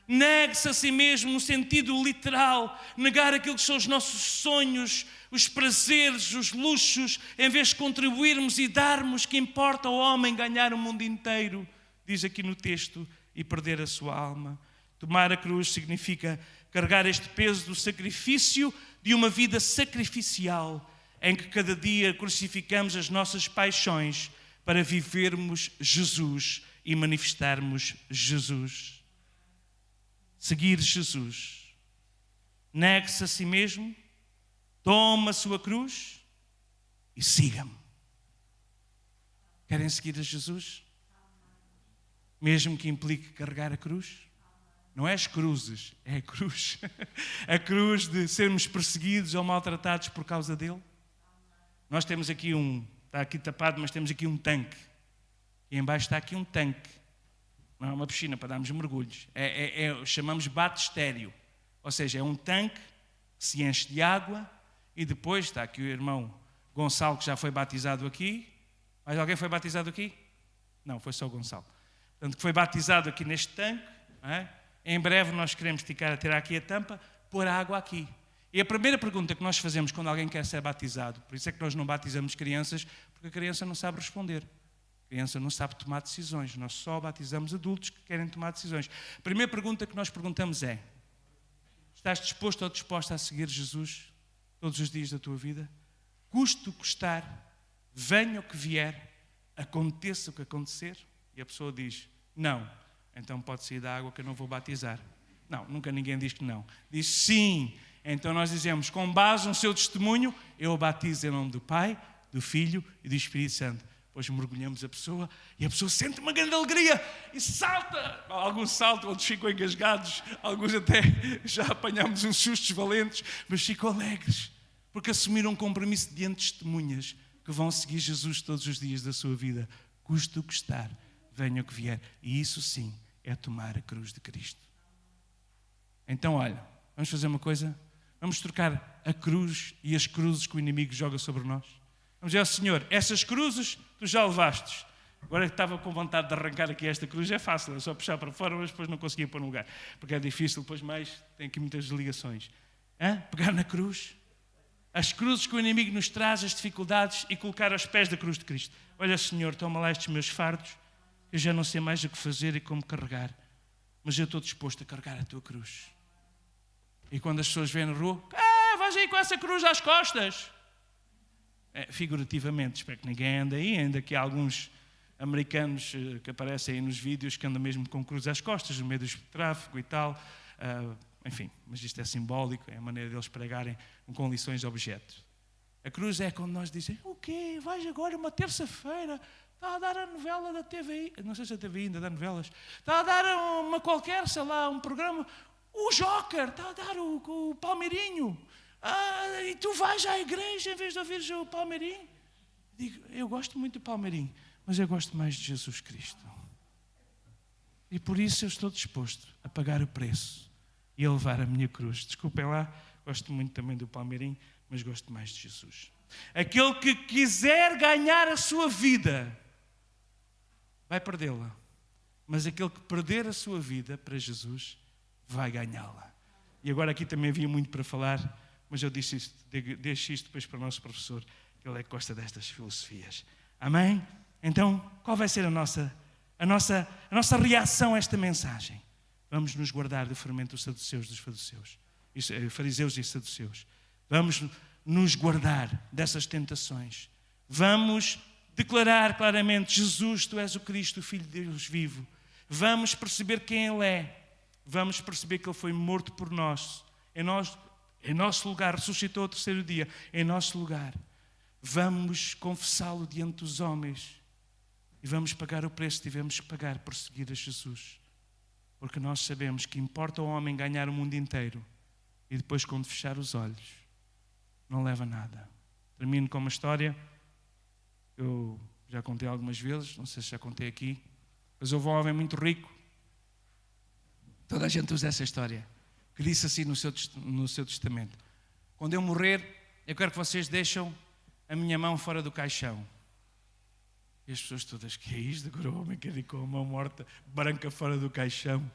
Negue-se a si mesmo no sentido literal, negar aquilo que são os nossos sonhos, os prazeres, os luxos, em vez de contribuirmos e darmos, que importa ao homem ganhar o mundo inteiro, diz aqui no texto, e perder a sua alma. Tomar a cruz significa carregar este peso do sacrifício de uma vida sacrificial, em que cada dia crucificamos as nossas paixões para vivermos Jesus e manifestarmos Jesus. Seguir Jesus. Negue-se a si mesmo, toma a sua cruz e siga-me. Querem seguir a Jesus? Mesmo que implique carregar a cruz? Não é as cruzes, é a cruz. A cruz de sermos perseguidos ou maltratados por causa dele. Nós temos aqui está aqui tapado, mas temos aqui um tanque. E embaixo está aqui um tanque. Não é uma piscina para darmos mergulhos. Chamamos batistério. Ou seja, é um tanque que se enche de água e depois está aqui o irmão Gonçalo, que já foi batizado aqui. Mais alguém foi batizado aqui? Não, foi só o Gonçalo. Portanto, que foi batizado aqui neste tanque. Não é? Em breve nós queremos tirar aqui a tampa, pôr a água aqui. E a primeira pergunta que nós fazemos quando alguém quer ser batizado, por isso é que nós não batizamos crianças, porque a criança não sabe responder. A criança não sabe tomar decisões. Nós só batizamos adultos que querem tomar decisões. A primeira pergunta que nós perguntamos é: estás disposto ou disposta a seguir Jesus todos os dias da tua vida? Custe o que custar, venha o que vier, aconteça o que acontecer? E a pessoa diz: não. Então pode sair da água que eu não vou batizar. Não, nunca ninguém diz que não. Diz sim. Então nós dizemos, com base no seu testemunho, eu batizo em nome do Pai, do Filho e do Espírito Santo. Depois mergulhamos a pessoa e a pessoa sente uma grande alegria e salta. Alguns saltam, outros ficam engasgados, alguns até já apanhamos uns sustos valentes, mas ficam alegres, porque assumiram um compromisso diante de testemunhas que vão seguir Jesus todos os dias da sua vida. Custe o que custar, venha o que vier. E isso sim é tomar a cruz de Cristo. Então olha, vamos fazer uma coisa? Vamos trocar a cruz e as cruzes que o inimigo joga sobre nós. Vamos dizer ao Senhor, essas cruzes tu já levastes. Agora estava com vontade de arrancar aqui esta cruz, é fácil, é só puxar para fora, mas depois não conseguia pôr no lugar. Porque é difícil, depois mais, tem aqui muitas ligações. Pegar na cruz, as cruzes que o inimigo nos traz, as dificuldades, e colocar aos pés da cruz de Cristo. Olha, Senhor, toma lá estes meus fardos, eu já não sei mais o que fazer e como carregar, mas eu estou disposto a carregar a tua cruz. E quando as pessoas vêm na rua, vais aí com essa cruz às costas. Figurativamente, espero que ninguém ande aí, ainda que há alguns americanos que aparecem aí nos vídeos que andam mesmo com cruz às costas, no meio do tráfego e tal. Enfim, mas isto é simbólico, é a maneira deles pregarem com lições de objeto. A cruz é quando nós dizemos, o quê? Vais agora uma terça-feira, está a dar a novela da TVI, não sei se a TVI ainda dá novelas, está a dar uma qualquer, sei lá, um programa, o Joker, está a dar o Palmeirinho, e tu vais à igreja em vez de ouvires o Palmeirinho. Digo, eu gosto muito do Palmeirinho, mas eu gosto mais de Jesus Cristo. E por isso eu estou disposto a pagar o preço e a levar a minha cruz. Desculpem lá, gosto muito também do Palmeirinho, mas gosto mais de Jesus. Aquele que quiser ganhar a sua vida, vai perdê-la. Mas aquele que perder a sua vida para Jesus, vai ganhá-la. E agora aqui também havia muito para falar, mas eu deixo isto depois para o nosso professor, que ele é que gosta destas filosofias. Amém? Então, qual vai ser a nossa reação a esta mensagem? Vamos nos guardar do fermento dos saduceus, dos fariseus e saduceus. Vamos nos guardar dessas tentações. Vamos declarar claramente, Jesus, tu és o Cristo, o Filho de Deus vivo. Vamos perceber quem Ele é. Vamos perceber que Ele foi morto por nós. Em nosso lugar, ressuscitou ao terceiro dia. Em nosso lugar. Vamos confessá-lo diante dos homens. E vamos pagar o preço que tivemos que pagar por seguir a Jesus. Porque nós sabemos que importa ao homem ganhar o mundo inteiro e depois, quando fechar os olhos, não leva nada. Termino com uma história. Eu já contei algumas vezes, não sei se já contei aqui, mas houve um homem muito rico. Toda a gente usa essa história, que disse assim no seu testamento: quando eu morrer, eu quero que vocês deixem a minha mão fora do caixão. E as pessoas todas, que é isto? Agora o homem quer ir com a mão morta, branca, fora do caixão.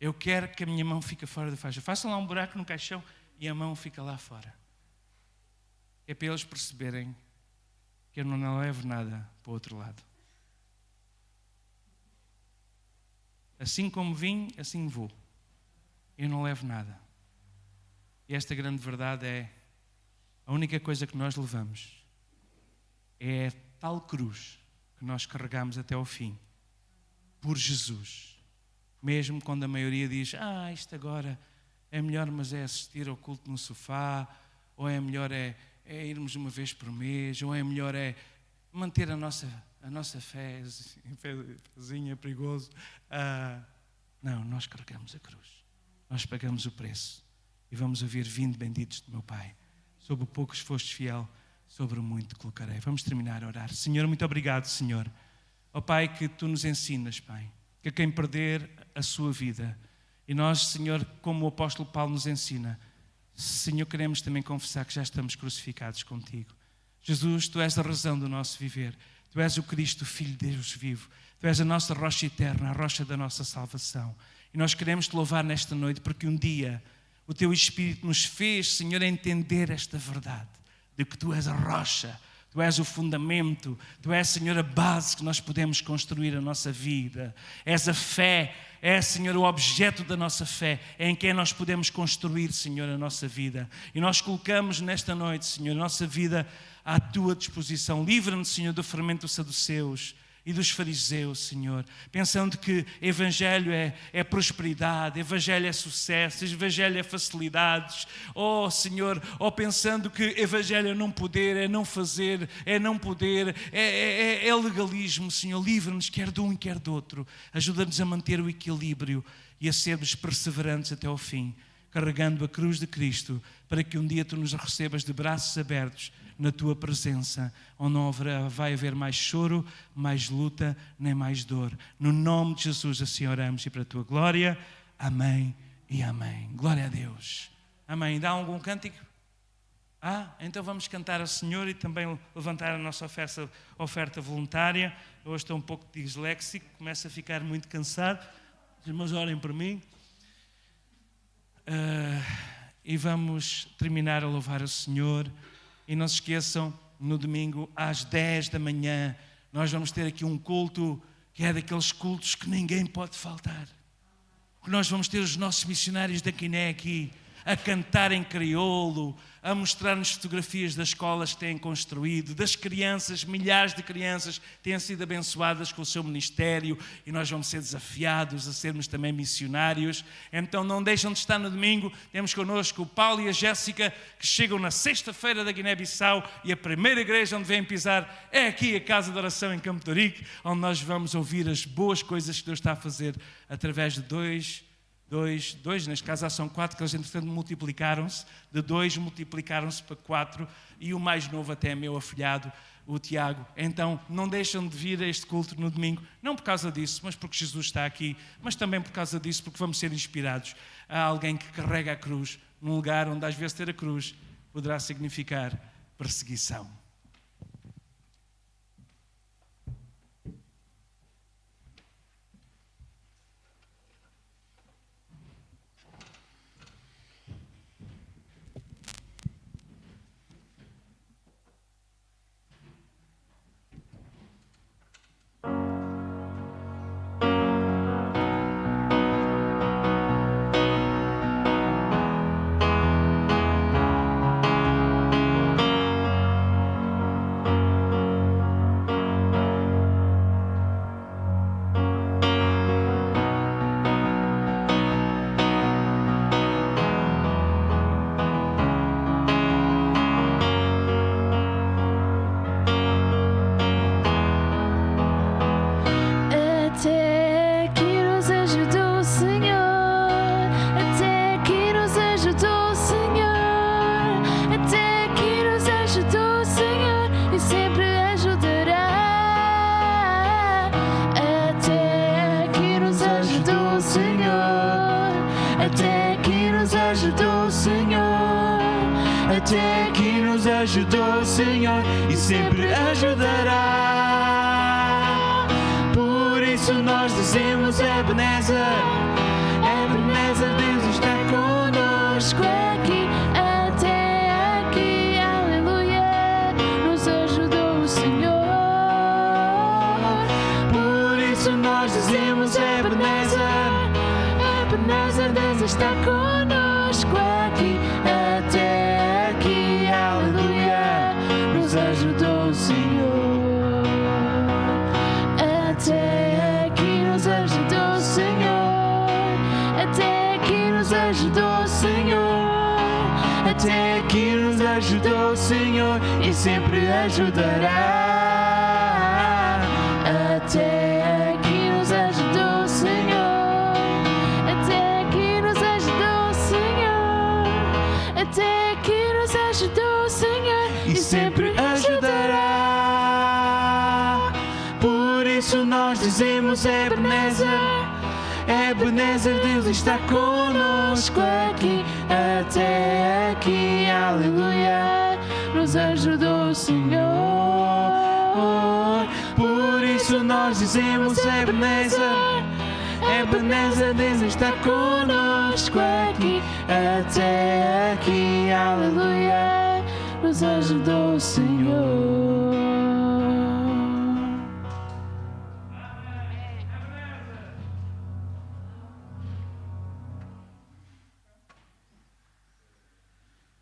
Eu quero que a minha mão fique fora do caixão. Façam lá um buraco no caixão e a mão fica lá fora. É para eles perceberem que eu não levo nada para o outro lado. Assim como vim, assim vou. Eu não levo nada. E esta grande verdade é, a única coisa que nós levamos é tal cruz que nós carregamos até ao fim, por Jesus. Mesmo quando a maioria diz, isto agora é melhor, mas é assistir ao culto no sofá, ou é melhor é irmos uma vez por mês, ou é melhor é manter a nossa fézinha perigoso. Não, nós carregamos a cruz. Nós pagamos o preço. E vamos ouvir, vinde benditos de meu Pai. Sobre o pouco fostes fiel, sobre o muito te colocarei. Vamos terminar a orar. Senhor, muito obrigado, Senhor. Ó Pai, que Tu nos ensinas, Pai, que quem perder a sua vida, e nós, Senhor, como o apóstolo Paulo nos ensina, Senhor, queremos também confessar que já estamos crucificados contigo. Jesus, Tu és a razão do nosso viver. Tu és o Cristo, o Filho de Deus vivo. Tu és a nossa rocha eterna, a rocha da nossa salvação. E nós queremos Te louvar nesta noite, porque um dia o Teu Espírito nos fez, Senhor, entender esta verdade, de que Tu és a rocha, Tu és o fundamento, Tu és, Senhor, a base que nós podemos construir a nossa vida. És a fé, és, Senhor, o objeto da nossa fé, é em quem nós podemos construir, Senhor, a nossa vida. E nós colocamos nesta noite, Senhor, a nossa vida à Tua disposição. Livra-nos, Senhor, do fermento dos saduceus e dos fariseus, Senhor, pensando que Evangelho é prosperidade, Evangelho é sucesso, Evangelho é facilidades, Senhor, pensando que Evangelho é não poder, é não fazer, é não poder, é legalismo, Senhor, livra-nos quer de um e quer do outro, ajuda-nos a manter o equilíbrio e a sermos perseverantes até ao fim, carregando a cruz de Cristo, para que um dia Tu nos recebas de braços abertos na Tua presença, onde não vai haver mais choro, mais luta, nem mais dor. No nome de Jesus assim oramos e para a Tua glória. Amém e amém. Glória a Deus. Amém. Dá algum cântico? Então vamos cantar ao Senhor e também levantar a nossa oferta voluntária. Eu hoje estou um pouco disléxico, começo a ficar muito cansado, mas orem por mim. E vamos terminar a louvar o Senhor. E não se esqueçam, no domingo às 10 da manhã, nós vamos ter aqui um culto que é daqueles cultos que ninguém pode faltar. Nós vamos ter os nossos missionários da Quiné aqui a cantar em crioulo, a mostrar-nos fotografias das escolas que têm construído, das crianças, milhares de crianças têm sido abençoadas com o seu ministério e nós vamos ser desafiados a sermos também missionários. Então não deixam de estar no domingo. Temos connosco o Paulo e a Jéssica, que chegam na sexta-feira da Guiné-Bissau, e a primeira igreja onde vêm pisar é aqui a Casa de Oração em Campo de Ourique, onde nós vamos ouvir as boas coisas que Deus está a fazer através de dois, neste caso já são 4, que eles entretanto multiplicaram-se, de 2 multiplicaram-se para 4, e o mais novo até é meu afilhado, o Tiago. Então não deixam de vir a este culto no domingo, não por causa disso, mas porque Jesus está aqui, mas também por causa disso, porque vamos ser inspirados. Há alguém que carrega a cruz num lugar onde às vezes ter a cruz poderá significar perseguição. Até que nos ajudou o Senhor e sempre ajudará. Por isso nós dizemos Ebenezer, Ebenezer, Deus está conosco aqui. Até aqui, aleluia, nos ajudou o Senhor. Por isso nós dizemos Ebenezer, Ebenezer, Deus está conosco aqui. Até aqui, aleluia, nos ajudou o Senhor. Até aqui nos ajudou o Senhor. Até aqui nos ajudou o Senhor. Até aqui nos ajudou o Senhor e sempre ajudará. Até aqui nos ajudou o Senhor. Até aqui nos ajudou o Senhor. Até aqui nos ajudou o Senhor e sempre ajudará. Por isso nós dizemos Ebenezer, Ebenezer, Deus está conosco aqui. Até aqui, aleluia, nos ajudou o Senhor. Por isso nós dizemos Ebenezer, Ebenezer, Deus está conosco aqui. Até aqui, aleluia, nos ajudou o Senhor.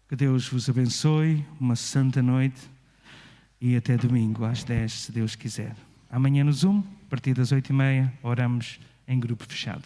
Que Deus vos abençoe, uma santa noite e até domingo às 10, se Deus quiser. Amanhã no Zoom, a partir das 8h30, oramos em grupo fechado.